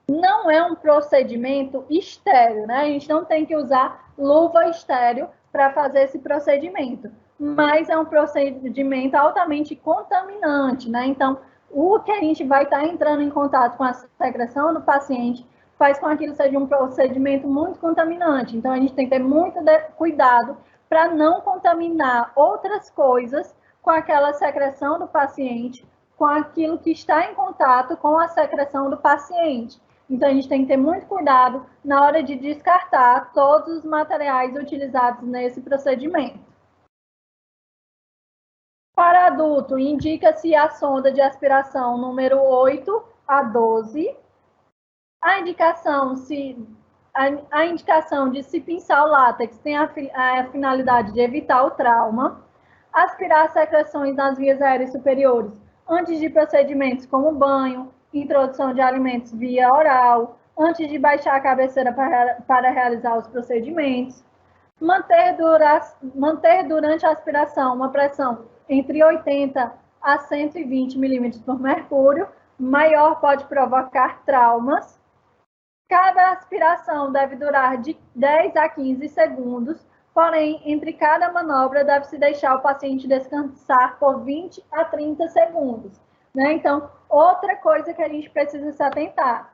Speaker 1: não é um procedimento estéril, né? A gente não tem que usar luva estéril para fazer esse procedimento, mas é um procedimento altamente contaminante, né? Então, o que a gente vai estar entrando em contato com a secreção do paciente faz com que aquilo seja um procedimento muito contaminante. Então, a gente tem que ter muito cuidado para não contaminar outras coisas com aquela secreção do paciente, com aquilo que está em contato com a secreção do paciente. Então, a gente tem que ter muito cuidado na hora de descartar todos os materiais utilizados nesse procedimento. Para adulto, indica-se a sonda de aspiração número 8 a 12. A indicação de se pinçar o látex tem a finalidade de evitar o trauma. Aspirar secreções nas vias aéreas superiores antes de procedimentos como banho, introdução de alimentos via oral, antes de baixar a cabeceira para realizar os procedimentos. Manter durante a aspiração uma pressão entre 80 a 120 milímetros por mercúrio, maior pode provocar traumas. Cada aspiração deve durar de 10 a 15 segundos, porém, entre cada manobra, deve-se deixar o paciente descansar por 20 a 30 segundos. Né? Então, outra coisa que a gente precisa se atentar,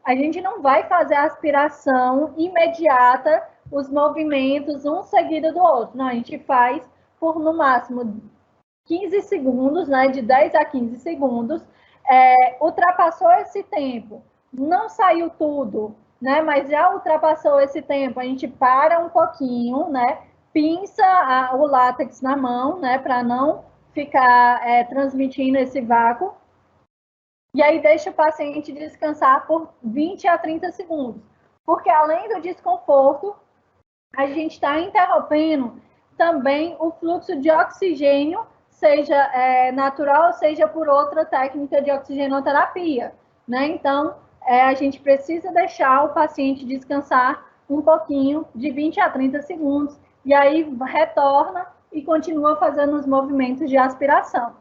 Speaker 1: a gente não vai fazer a aspiração imediata, os movimentos, um seguido do outro. Não, a gente faz por, no máximo, 15 segundos, né? De 10 a 15 segundos. Ultrapassou esse tempo, não saiu tudo, né? Mas já ultrapassou esse tempo, a gente para um pouquinho, né? Pinça o látex na mão, né? Para não ficar transmitindo esse vácuo. E aí deixa o paciente descansar por 20 a 30 segundos. Porque além do desconforto, a gente está interrompendo também o fluxo de oxigênio, seja natural, seja por outra técnica de oxigenoterapia, né? Então, a gente precisa deixar o paciente descansar um pouquinho, de 20 a 30 segundos, e aí retorna e continua fazendo os movimentos de aspiração.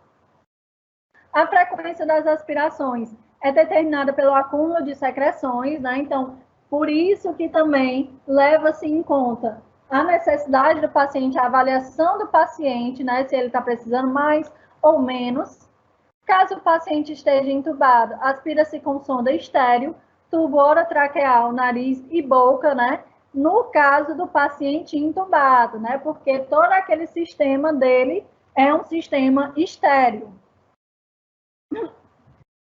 Speaker 1: A frequência das aspirações é determinada pelo acúmulo de secreções, né? Então, por isso que também leva-se em conta a necessidade do paciente, a avaliação do paciente, né? Se ele está precisando mais ou menos. Caso o paciente esteja entubado, aspira-se com sonda estéreo, tubo orotraqueal, nariz e boca, né? No caso do paciente entubado, né? Porque todo aquele sistema dele é um sistema estéreo.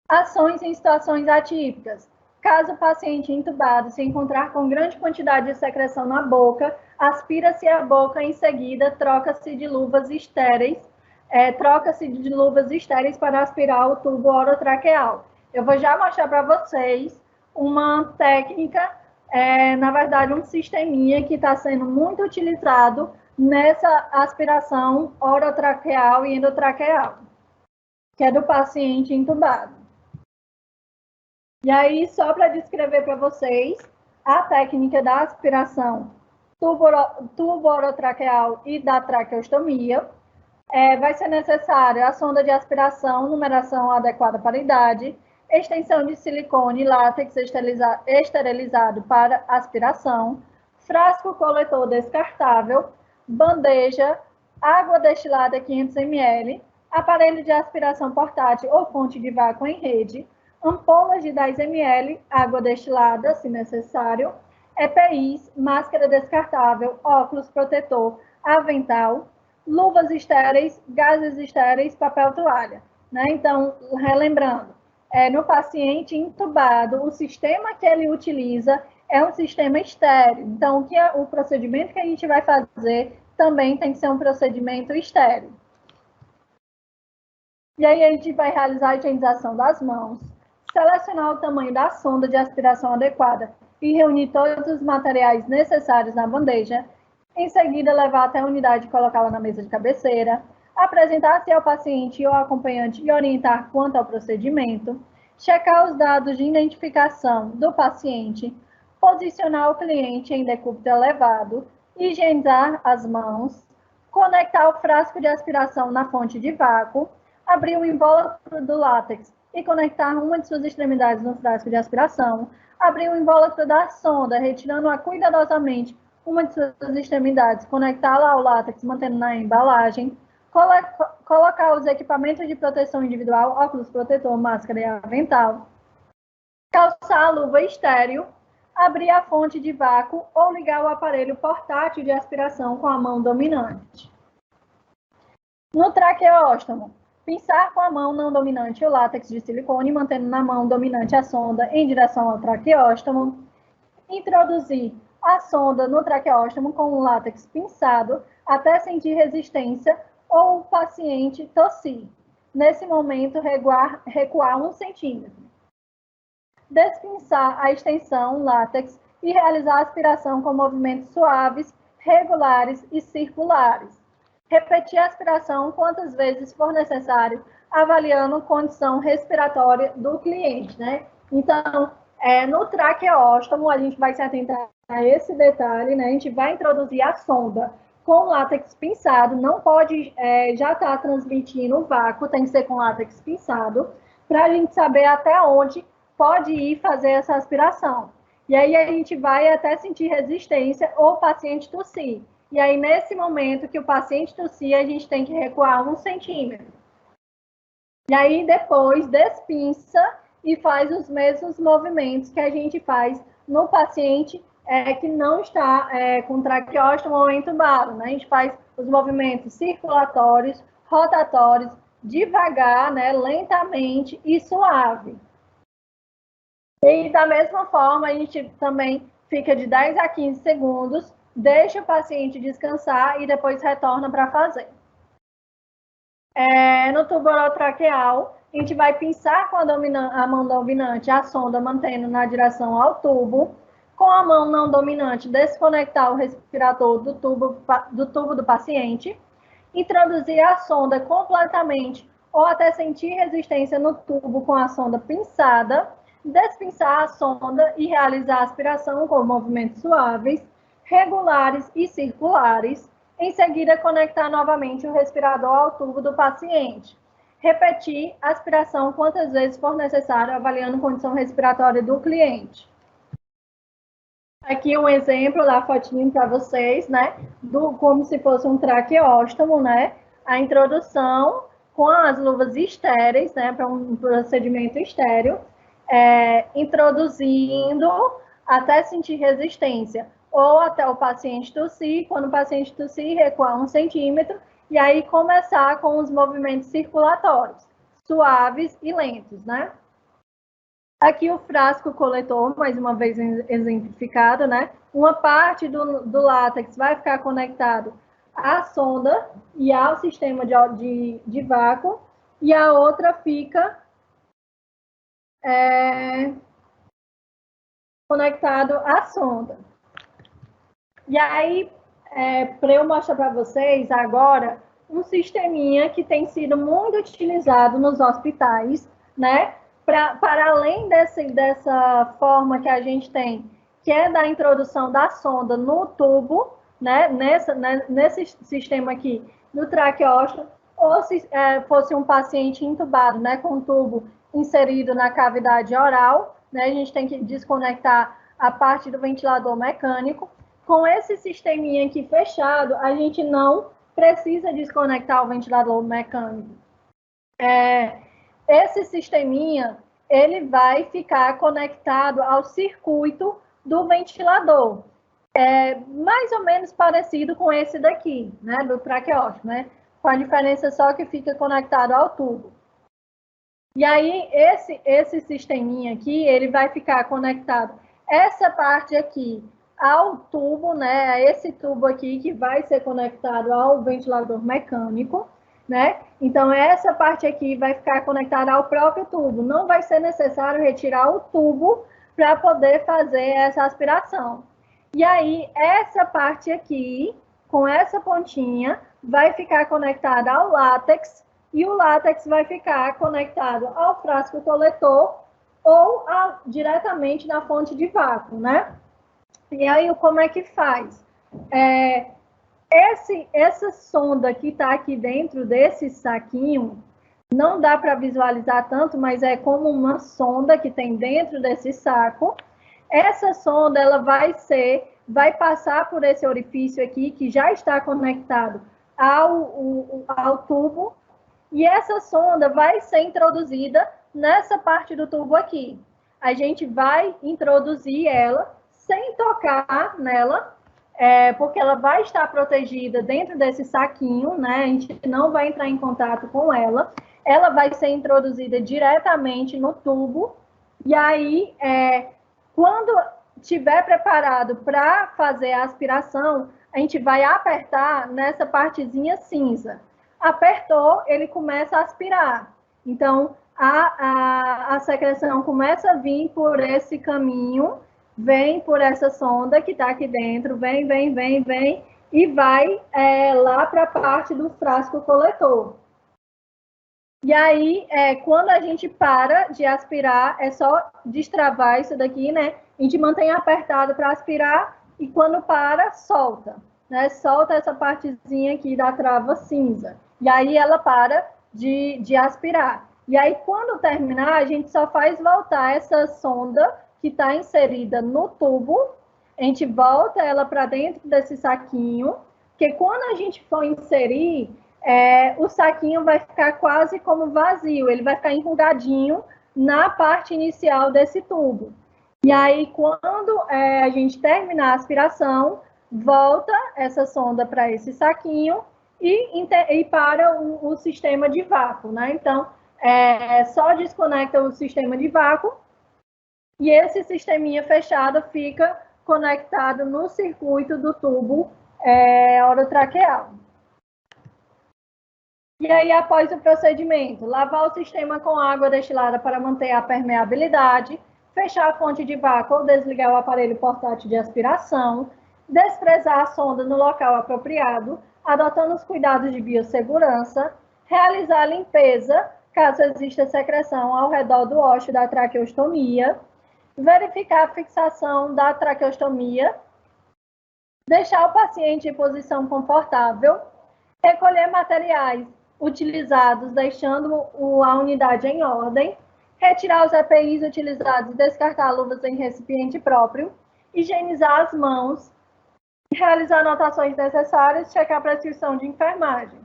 Speaker 1: Ações em situações atípicas. Caso o paciente entubado se encontrar com grande quantidade de secreção na boca, aspira-se a boca em seguida, troca-se de luvas estéreis para aspirar o tubo orotraqueal. Eu vou já mostrar para vocês uma técnica, na verdade um sisteminha que está sendo muito utilizado nessa aspiração orotraqueal e endotraqueal, que é do paciente entubado. E aí, só para descrever para vocês, a técnica da aspiração tubo orotraqueal e da traqueostomia, vai ser necessária a sonda de aspiração, numeração adequada para a idade, extensão de silicone e látex esterilizado para aspiração, frasco coletor descartável, bandeja, água destilada 500 ml, aparelho de aspiração portátil ou fonte de vácuo em rede, ampolas de 10 ml, água destilada, se necessário, EPIs, máscara descartável, óculos protetor, avental, luvas estéreis, gases estéreis, papel toalha. Né? Então, relembrando, no paciente entubado, o sistema que ele utiliza é um sistema estéreo. Então, o procedimento que a gente vai fazer também tem que ser um procedimento estéreo. E aí a gente vai realizar a higienização das mãos, selecionar o tamanho da sonda de aspiração adequada e reunir todos os materiais necessários na bandeja. Em seguida, levar até a unidade e colocá-la na mesa de cabeceira. Apresentar-se ao paciente ou ao acompanhante e orientar quanto ao procedimento. Checar os dados de identificação do paciente. Posicionar o cliente em decúbito elevado. Higienizar as mãos. Conectar o frasco de aspiração na fonte de vácuo. Abrir o invólucro do látex e conectar uma de suas extremidades no frasco de aspiração, abrir o invólucro da sonda, retirando-a cuidadosamente uma de suas extremidades, conectá-la ao látex, mantendo na embalagem, colocar os equipamentos de proteção individual, óculos protetor, máscara e avental, calçar a luva estéreo, abrir a fonte de vácuo ou ligar o aparelho portátil de aspiração com a mão dominante. No traqueóstomo, Pinçar com a mão não dominante o látex de silicone, mantendo na mão dominante a sonda em direção ao traqueóstomo. Introduzir a sonda no traqueóstomo com o látex pinçado até sentir resistência ou o paciente tossir. Nesse momento, recuar 1 centímetro. Despinçar a extensão látex e realizar a aspiração com movimentos suaves, regulares e circulares. Repetir a aspiração quantas vezes for necessário, avaliando a condição respiratória do cliente, né? Então, no traqueóstomo, a gente vai se atentar a esse detalhe, né? A gente vai introduzir a sonda com látex pinçado, não pode já estar transmitindo o vácuo, tem que ser com látex pinçado, para a gente saber até onde pode ir fazer essa aspiração. E aí a gente vai até sentir resistência ou o paciente tossir. E aí, nesse momento que o paciente tossir, a gente tem que recuar 1 centímetro. E aí, depois, despinça e faz os mesmos movimentos que a gente faz no paciente que não está com traqueóstomo ou entubado, né? A gente faz os movimentos circulatórios, rotatórios, devagar, né? Lentamente e suave. E da mesma forma, a gente também fica de 10 a 15 segundos, deixa o paciente descansar e depois retorna para fazer. No tubo orotraqueal, a gente vai pinçar com a mão dominante a sonda, mantendo na direção ao tubo. Com a mão não dominante, desconectar o respirador do tubo do paciente. Introduzir a sonda completamente ou até sentir resistência no tubo com a sonda pinçada. Despinçar a sonda e realizar a aspiração com movimentos suaves, regulares e circulares. Em seguida, conectar novamente o respirador ao tubo do paciente. Repetir a aspiração quantas vezes for necessário, avaliando a condição respiratória do cliente. Aqui um exemplo da fotinho para vocês, né? Como se fosse um traqueóstomo, né? A introdução com as luvas estéreis, né? Para um procedimento estéreo. Introduzindo até sentir resistência, ou até o paciente tossir. Quando o paciente tossir, recuar 1 centímetro, e aí começar com os movimentos circulatórios, suaves e lentos, né? Aqui o frasco coletor, mais uma vez exemplificado, né? Uma parte do látex vai ficar conectado à sonda e ao sistema de vácuo, e a outra fica conectado à sonda. E aí, para eu mostrar para vocês agora um sisteminha que tem sido muito utilizado nos hospitais, né? Para além dessa forma que a gente tem, que é da introdução da sonda no tubo, né? Nesse sistema aqui, no traqueóstomo, ou se fosse um paciente intubado, né? Com um tubo inserido na cavidade oral, né? A gente tem que desconectar a parte do ventilador mecânico. Com esse sisteminha aqui fechado, a gente não precisa desconectar o ventilador mecânico. Esse sisteminha, ele vai ficar conectado ao circuito do ventilador. Mais ou menos parecido com esse daqui, né? Do traqueóstomo, né? Com a diferença só que fica conectado ao tubo. E aí, esse sisteminha aqui, ele vai ficar conectado, essa parte aqui, ao tubo, né? Esse tubo aqui que vai ser conectado ao ventilador mecânico, né? Então, essa parte aqui vai ficar conectada ao próprio tubo. Não vai ser necessário retirar o tubo para poder fazer essa aspiração. E aí, essa parte aqui, com essa pontinha, vai ficar conectada ao látex, e o látex vai ficar conectado ao frasco coletor ou diretamente na fonte de vácuo, né? E aí, como é que faz? Essa sonda que está aqui dentro desse saquinho, não dá para visualizar tanto, mas é como uma sonda que tem dentro desse saco. Essa sonda, ela vai passar por esse orifício aqui, que já está conectado ao tubo, e essa sonda vai ser introduzida nessa parte do tubo aqui. A gente vai introduzir ela sem tocar nela, porque ela vai estar protegida dentro desse saquinho, né? A gente não vai entrar em contato com ela. ela vai ser introduzida diretamente no tubo, e aí, quando estiver preparado para fazer a aspiração, a gente vai apertar nessa partezinha cinza. Apertou, ele começa a aspirar. Então, a secreção começa a vir por esse caminho, vem por essa sonda que está aqui dentro, vem, e vai lá para a parte do frasco coletor. E aí, quando a gente para de aspirar, é só destravar isso daqui, né? A gente mantém apertado para aspirar e quando para, solta. Né? Solta essa partezinha aqui da trava cinza. E aí ela para de aspirar. E aí, quando terminar, a gente só faz voltar essa sonda que está inserida no tubo. A gente volta ela para dentro desse saquinho, porque quando a gente for inserir, o saquinho vai ficar quase como vazio, ele vai ficar enrugadinho na parte inicial desse tubo. E aí, quando a gente terminar a aspiração, volta essa sonda para esse saquinho e para o sistema de vácuo, né? Então, só desconecta o sistema de vácuo e esse sisteminha fechado fica conectado no circuito do tubo orotraqueal. E aí, após o procedimento, lavar o sistema com água destilada para manter a permeabilidade, fechar a fonte de vácuo ou desligar o aparelho portátil de aspiração, desprezar a sonda no local apropriado, adotando os cuidados de biossegurança, realizar a limpeza, caso exista secreção ao redor do ósseo da traqueostomia, verificar a fixação da traqueostomia, deixar o paciente em posição confortável, recolher materiais utilizados, deixando a unidade em ordem, retirar os EPIs utilizados e descartar luvas em recipiente próprio, higienizar as mãos, realizar anotações necessárias, checar a prescrição de enfermagem.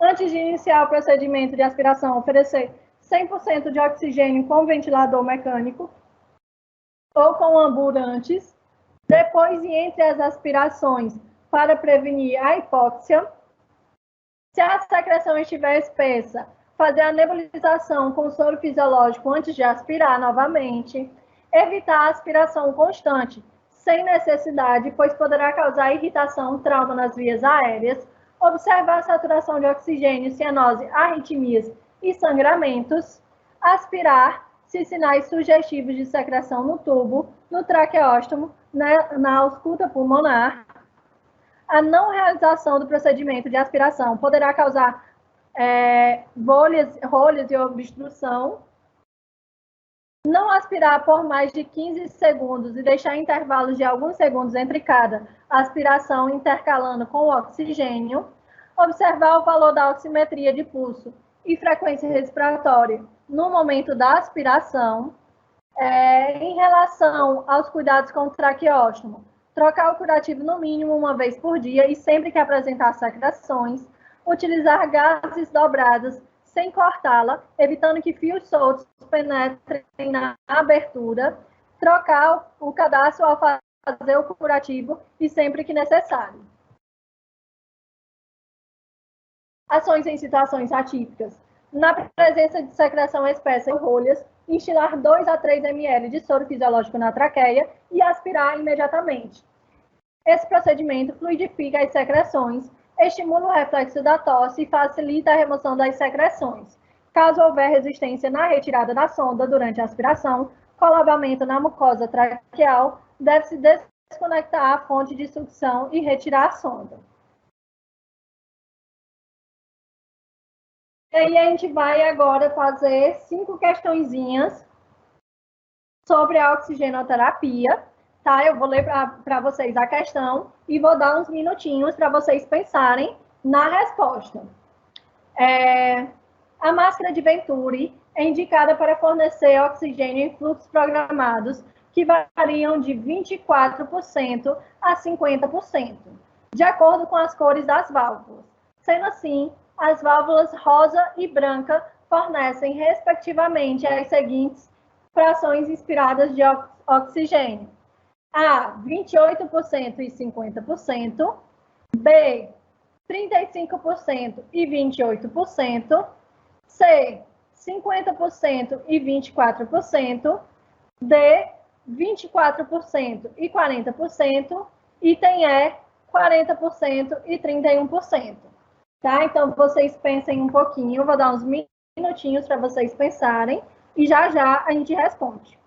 Speaker 1: Antes de iniciar o procedimento de aspiração, oferecer 100% de oxigênio com ventilador mecânico ou com ambulantes. Depois, e entre as aspirações, para prevenir a hipóxia. Se a secreção estiver espessa, fazer a nebulização com soro fisiológico antes de aspirar novamente. Evitar a aspiração constante, sem necessidade, pois poderá causar irritação, trauma nas vias aéreas. Observar a saturação de oxigênio, cianose, arritmias e sangramentos. Aspirar, se sinais sugestivos de secreção no tubo, no traqueóstomo, na ausculta pulmonar. A não realização do procedimento de aspiração poderá causar rolhas e obstrução. Não aspirar por mais de 15 segundos e deixar intervalos de alguns segundos entre cada aspiração, intercalando com o oxigênio. Observar o valor da oximetria de pulso e frequência respiratória no momento da aspiração. Em relação aos cuidados com o traqueóstomo, trocar o curativo no mínimo uma vez por dia e sempre que apresentar secreções, utilizar gases dobrados sem cortá-la, evitando que fios soltos penetrem na abertura, trocar o cadastro ao fazer o curativo e sempre que necessário. Ações em situações atípicas. Na presença de secreção espessa em rolhas, instilar 2 a 3 ml de soro fisiológico na traqueia e aspirar imediatamente. Esse procedimento fluidifica as secreções, estimula o reflexo da tosse e facilita a remoção das secreções. Caso houver resistência na retirada da sonda durante a aspiração, colabamento na mucosa traqueal, deve-se desconectar a fonte de sucção e retirar a sonda. E aí a gente vai agora fazer 5 questõezinhas sobre a oxigenoterapia, tá? Eu vou ler para vocês a questão e vou dar uns minutinhos para vocês pensarem na resposta. A máscara de Venturi é indicada para fornecer oxigênio em fluxos programados que variam de 24% a 50%, de acordo com as cores das válvulas. Sendo assim, as válvulas rosa e branca fornecem, respectivamente, as seguintes frações inspiradas de oxigênio. A, 28% e 50%. B, 35% e 28%. C, 50% e 24%. D, 24% e 40%. Item E, 40% e 31%. Tá? Então, vocês pensem um pouquinho, eu vou dar uns minutinhos para vocês pensarem e já já a gente responde.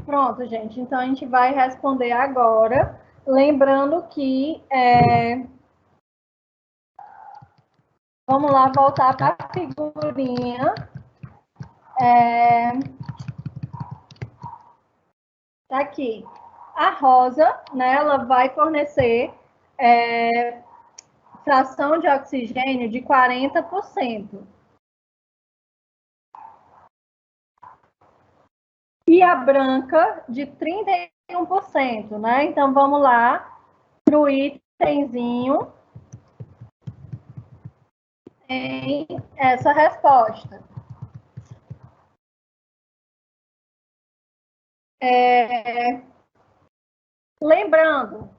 Speaker 1: Pronto, gente. Então, a gente vai responder agora. Lembrando que... Vamos lá, voltar para a figurinha. Tá aqui. A Rosa, né, ela vai fornecer fração de oxigênio de 40%. E a Branca de 31%, né? Então, vamos lá para o itemzinho em essa resposta. Lembrando,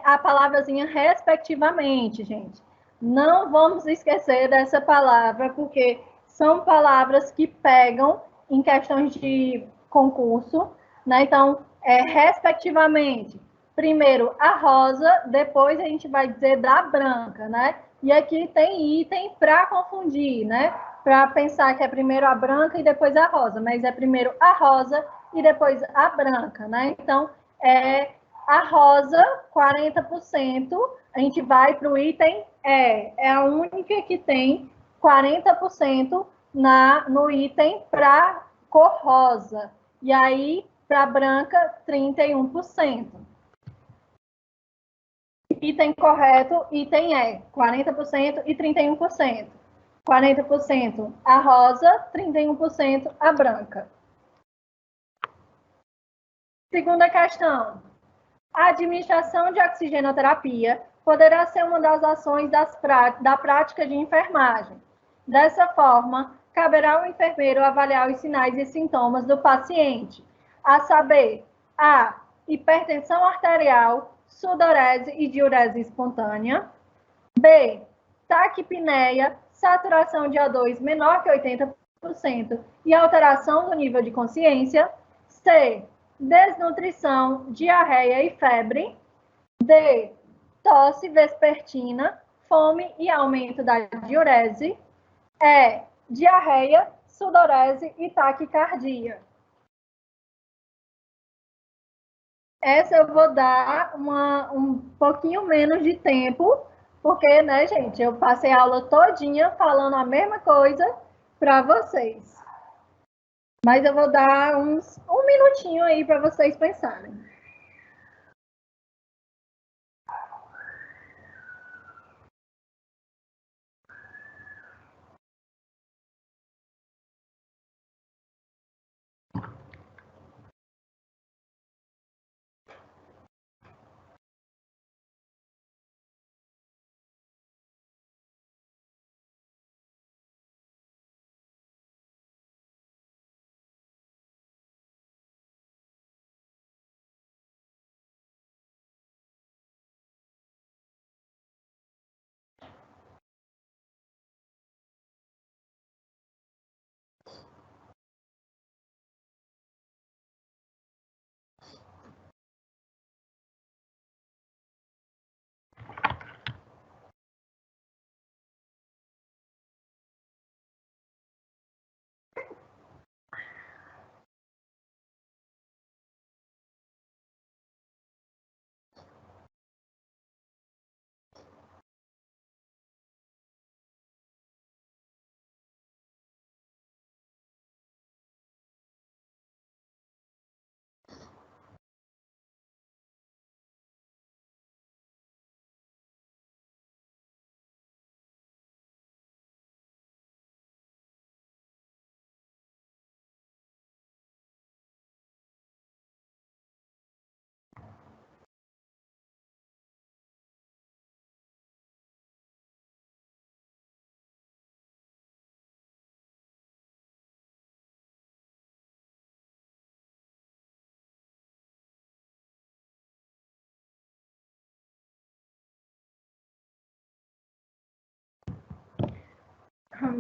Speaker 1: a palavrazinha respectivamente, gente. Não vamos esquecer dessa palavra, porque são palavras que pegam em questões de concurso, né? Então, respectivamente. Primeiro a rosa, depois a gente vai dizer da branca, né? E aqui tem item para confundir, né? Para pensar que é primeiro a branca e depois a rosa, mas é primeiro a rosa e depois a branca, né? Então, a rosa, 40%, a gente vai para o item E. É a única que tem 40% no item para cor rosa. E aí, para branca, 31%. Item correto, item E, 40% e 31%. 40% a rosa, 31% a branca. Segunda questão. A administração de oxigenoterapia poderá ser uma das ações da prática de enfermagem. Dessa forma, caberá ao enfermeiro avaliar os sinais e sintomas do paciente, a saber, a hipertensão arterial, sudorese e diurese espontânea, B, taquipneia, saturação de O2 menor que 80% e alteração do nível de consciência, C, desnutrição, diarreia e febre, D, tosse vespertina, fome e aumento da diurese, E, diarreia, sudorese e taquicardia. Essa eu vou dar um pouquinho menos de tempo, porque, né, gente, eu passei a aula todinha falando a mesma coisa para vocês. Mas eu vou dar um minutinho aí para vocês pensarem.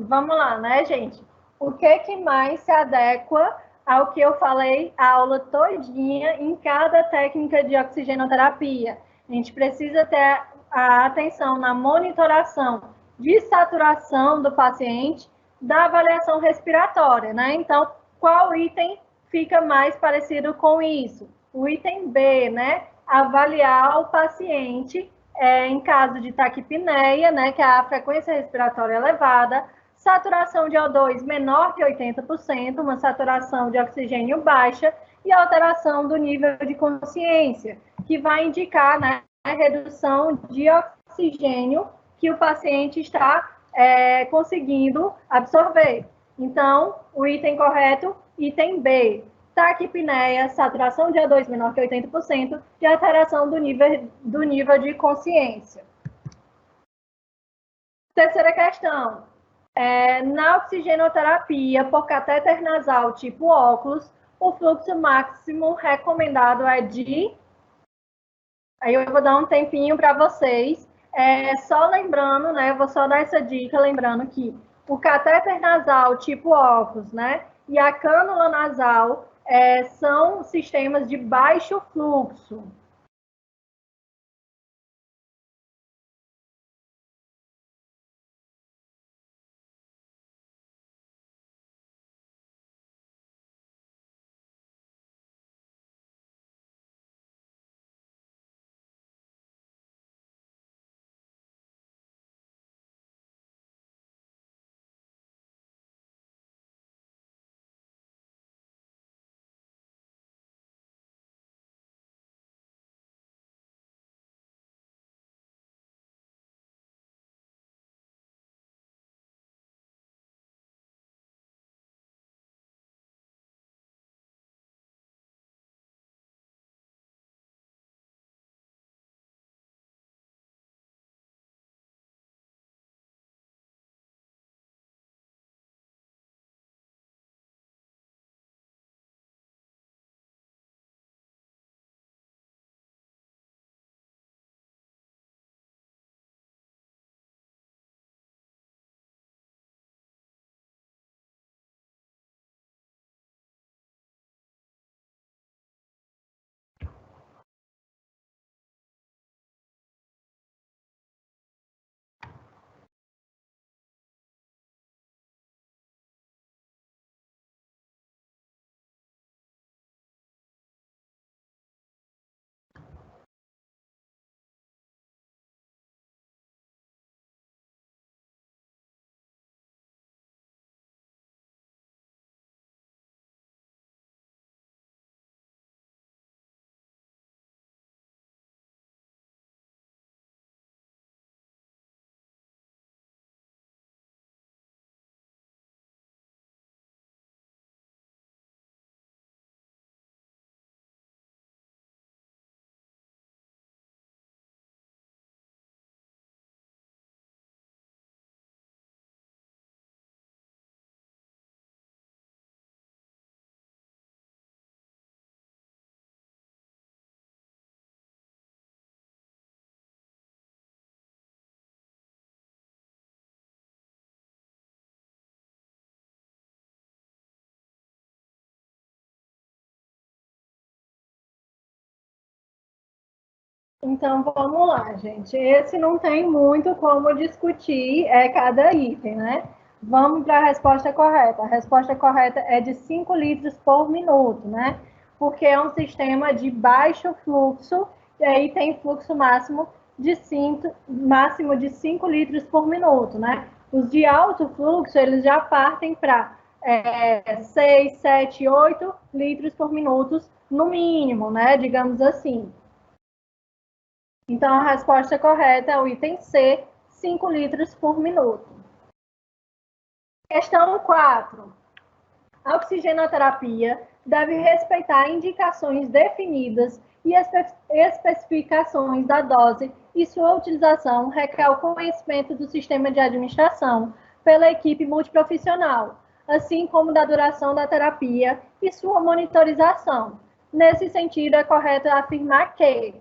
Speaker 1: Vamos lá, né, gente? O que mais se adequa ao que eu falei a aula todinha em cada técnica de oxigenoterapia? A gente precisa ter a atenção na monitoração de saturação do paciente, da avaliação respiratória, né? Então, qual item fica mais parecido com isso? O item B, né? Avaliar o paciente em caso de taquipneia, né, que é a frequência respiratória elevada, saturação de O2 menor que 80%, uma saturação de oxigênio baixa e alteração do nível de consciência, que vai indicar, né, a redução de oxigênio que o paciente está conseguindo absorver. Então, o item correto, item B, taquipneia, saturação de O2 menor que 80% e alteração do nível de consciência. Terceira questão. Na oxigenoterapia por catéter nasal tipo óculos, o fluxo máximo recomendado é de... Aí eu vou dar um tempinho para vocês. Só lembrando, né? Eu vou só dar essa dica, lembrando que o catéter nasal tipo óculos, né? E a cânula nasal são sistemas de baixo fluxo. Então, vamos lá, gente. Esse não tem muito como discutir cada item, né? Vamos para a resposta correta. A resposta correta é de 5 litros por minuto, né? Porque é um sistema de baixo fluxo e aí tem fluxo máximo de 5 litros por minuto, né? Os de alto fluxo, eles já partem para 6, 7, 8 litros por minuto no mínimo, né? Digamos assim. Então, a resposta correta é o item C, 5 litros por minuto. Questão 4. A oxigenoterapia deve respeitar indicações definidas e especificações da dose e sua utilização requer o conhecimento do sistema de administração pela equipe multiprofissional, assim como da duração da terapia e sua monitorização. Nesse sentido, é correto afirmar que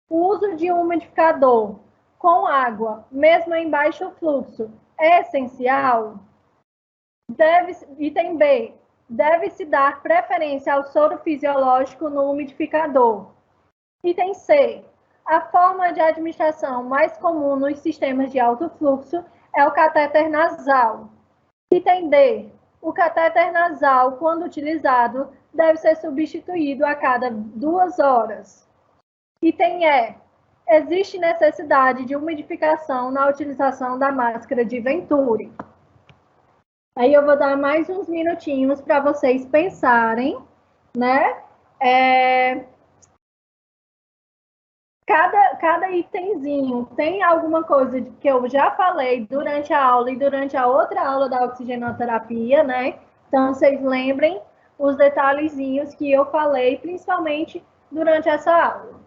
Speaker 1: o uso de um umidificador com água, mesmo em baixo fluxo, é essencial? Item B. Deve-se dar preferência ao soro fisiológico no umidificador. Item C. A forma de administração mais comum nos sistemas de alto fluxo é o catéter nasal. Item D. O catéter nasal, quando utilizado, deve ser substituído a cada 2 horas. Item E. Existe necessidade de umidificação na utilização da máscara de Venturi. Aí eu vou dar mais uns minutinhos para vocês pensarem, né? Cada itemzinho tem alguma coisa que eu já falei durante a aula e durante a outra aula da oxigenoterapia, né? Então, vocês lembrem os detalhezinhos que eu falei, principalmente durante essa aula.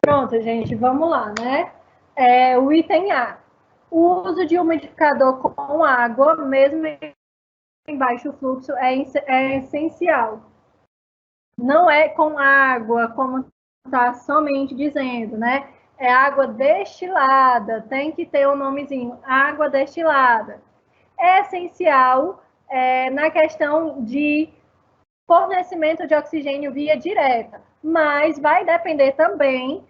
Speaker 1: Pronto, gente, vamos lá, né? O item A. O uso de umidificador com água, mesmo em baixo fluxo, é essencial. Não é com água, como está somente dizendo, né? É água destilada, tem que ter um nomezinho, água destilada. É essencial na questão de fornecimento de oxigênio via direta, mas vai depender também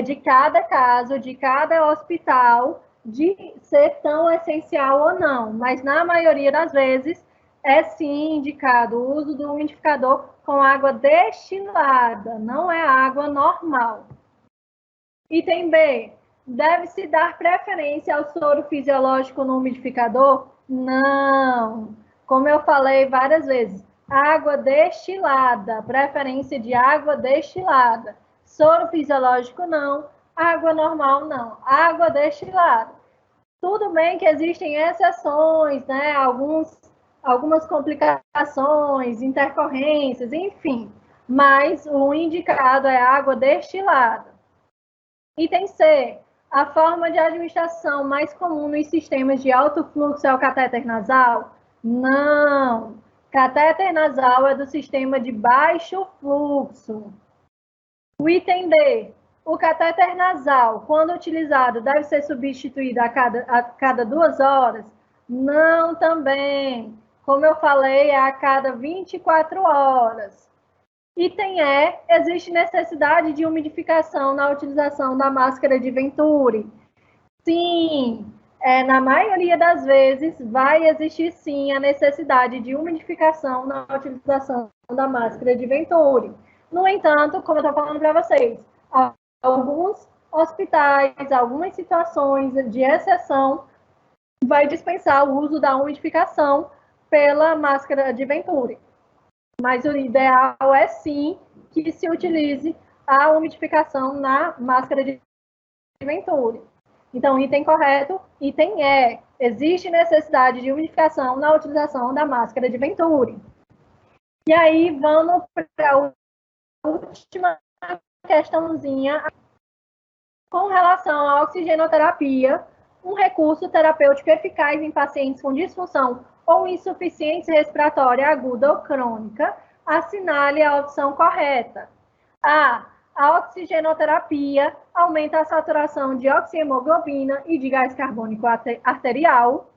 Speaker 1: de cada caso, de cada hospital, de ser tão essencial ou não. Mas na maioria das vezes é sim indicado o uso do umidificador com água destilada, não é água normal. Item B. Deve-se dar preferência ao soro fisiológico no umidificador? Não. Como eu falei várias vezes, água destilada, preferência de água destilada. Soro fisiológico não, água normal não, água destilada. Tudo bem que existem exceções, né? Algumas complicações, intercorrências, enfim, mas o indicado é água destilada. Item C. A forma de administração mais comum nos sistemas de alto fluxo é o catéter nasal? Não. Catéter nasal é do sistema de baixo fluxo. O item D. O catéter nasal, quando utilizado, deve ser substituído a cada 2 horas? Não também. Como eu falei, é a cada 24 horas. Item E, existe necessidade de umidificação na utilização da máscara de Venturi? Sim, na maioria das vezes vai existir sim a necessidade de umidificação na utilização da máscara de Venturi. No entanto, como eu estou falando para vocês, alguns hospitais, algumas situações de exceção, vai dispensar o uso da umidificação pela máscara de Venturi. Mas o ideal é sim que se utilize a umidificação na máscara de Venturi. Então, item correto, item E. Existe necessidade de umidificação na utilização da máscara de Venturi. E aí, vamos para a última questãozinha. Com relação à oxigenoterapia, um recurso terapêutico eficaz em pacientes com disfunção ou insuficiência respiratória aguda ou crônica, assinale a opção correta. A. A oxigenoterapia aumenta a saturação de oxihemoglobina e de gás carbônico arterial.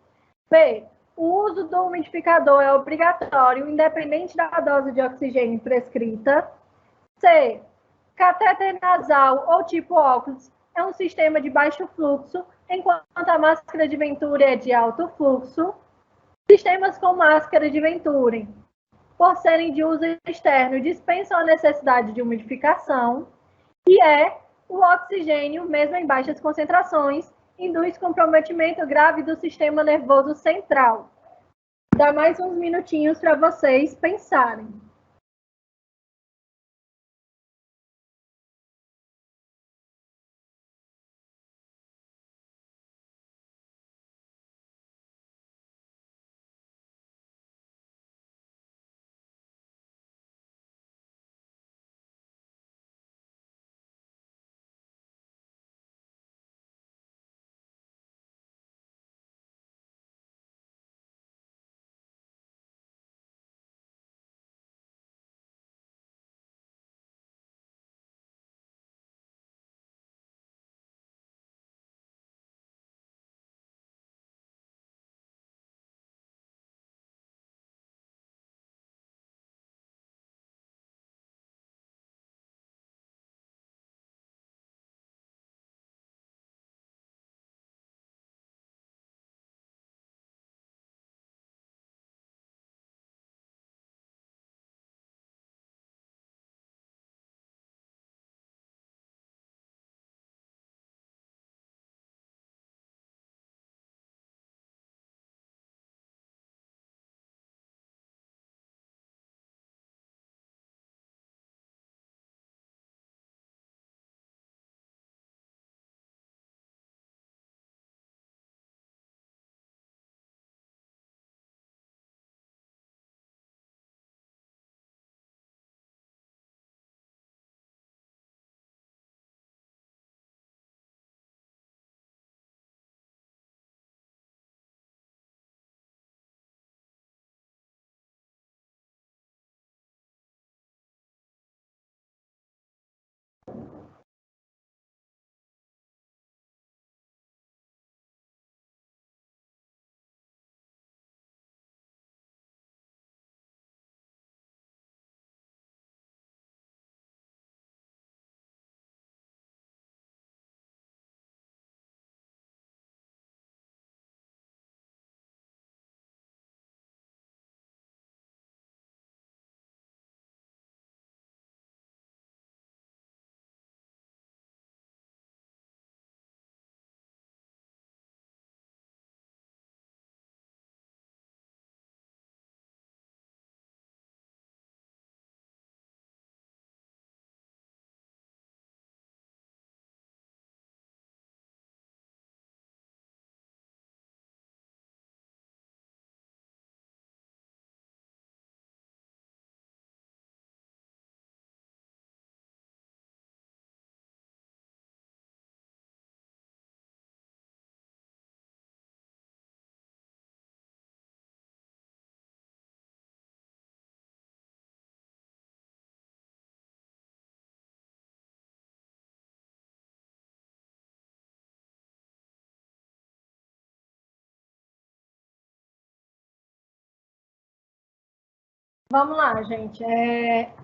Speaker 1: B. O uso do umidificador é obrigatório, independente da dose de oxigênio prescrita. C. Catéter nasal ou tipo óculos é um sistema de baixo fluxo, enquanto a máscara de Venturi é de alto fluxo. Sistemas com máscara de Venturi, por serem de uso externo, dispensam a necessidade de umidificação. E o oxigênio, mesmo em baixas concentrações, induz comprometimento grave do sistema nervoso central. Dá mais uns minutinhos para vocês pensarem. Vamos lá, gente.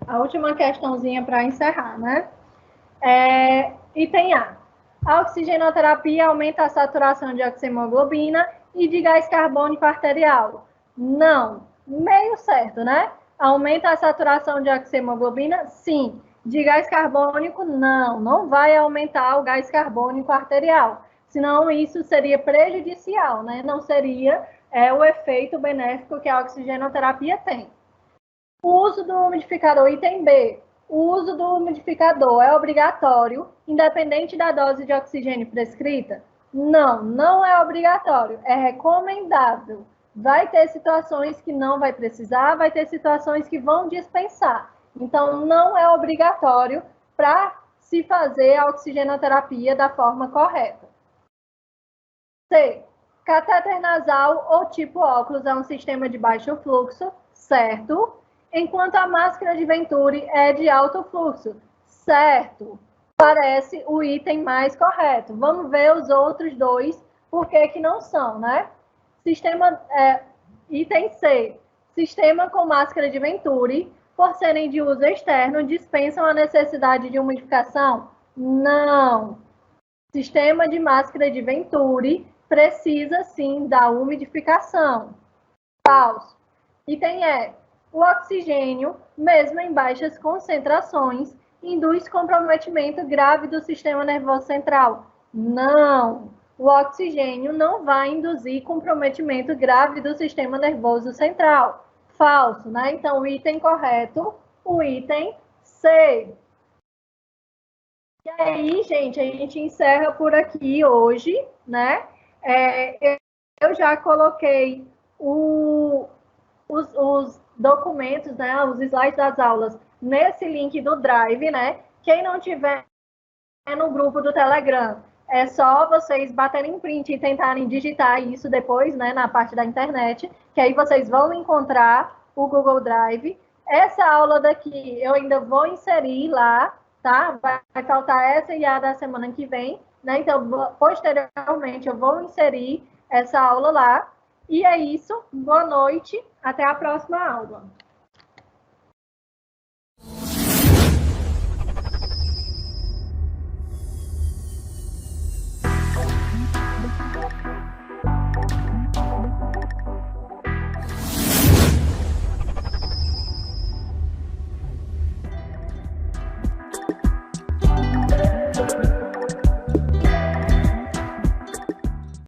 Speaker 1: A última questãozinha para encerrar, né? Item A. A oxigenoterapia aumenta a saturação de oxihemoglobina e de gás carbônico arterial. Não. Meio certo, né? Aumenta a saturação de oxihemoglobina? Sim. De gás carbônico? Não. Não vai aumentar o gás carbônico arterial. Senão isso seria prejudicial, né? Não seria o efeito benéfico que a oxigenoterapia tem. O uso do umidificador, item B. O uso do umidificador é obrigatório, independente da dose de oxigênio prescrita? Não, não é obrigatório, é recomendável. Vai ter situações que não vai precisar, vai ter situações que vão dispensar. Então, não é obrigatório para se fazer a oxigenoterapia da forma correta. C. Catéter nasal ou tipo óculos é um sistema de baixo fluxo, certo? Enquanto a máscara de Venturi é de alto fluxo, certo? Parece o item mais correto. Vamos ver os outros dois, por que não são, né? Item C. Sistema com máscara de Venturi, por serem de uso externo, dispensam a necessidade de umidificação? Não. Sistema de máscara de Venturi precisa sim da umidificação. Falso. Item E. O oxigênio, mesmo em baixas concentrações, induz comprometimento grave do sistema nervoso central. Não. O oxigênio não vai induzir comprometimento grave do sistema nervoso central. Falso, né? Então, o item correto, o item C. E aí, gente, a gente encerra por aqui hoje, né? Eu já coloquei os documentos, né? Os slides das aulas nesse link do Drive, né? Quem não tiver no grupo do Telegram, é só vocês baterem print e tentarem digitar isso depois, né? Na parte da internet, que aí vocês vão encontrar o Google Drive. Essa aula daqui eu ainda vou inserir lá, tá? Vai faltar essa e a da semana que vem, né? Então, posteriormente, eu vou inserir essa aula lá. E é isso. Boa noite. Até a próxima aula.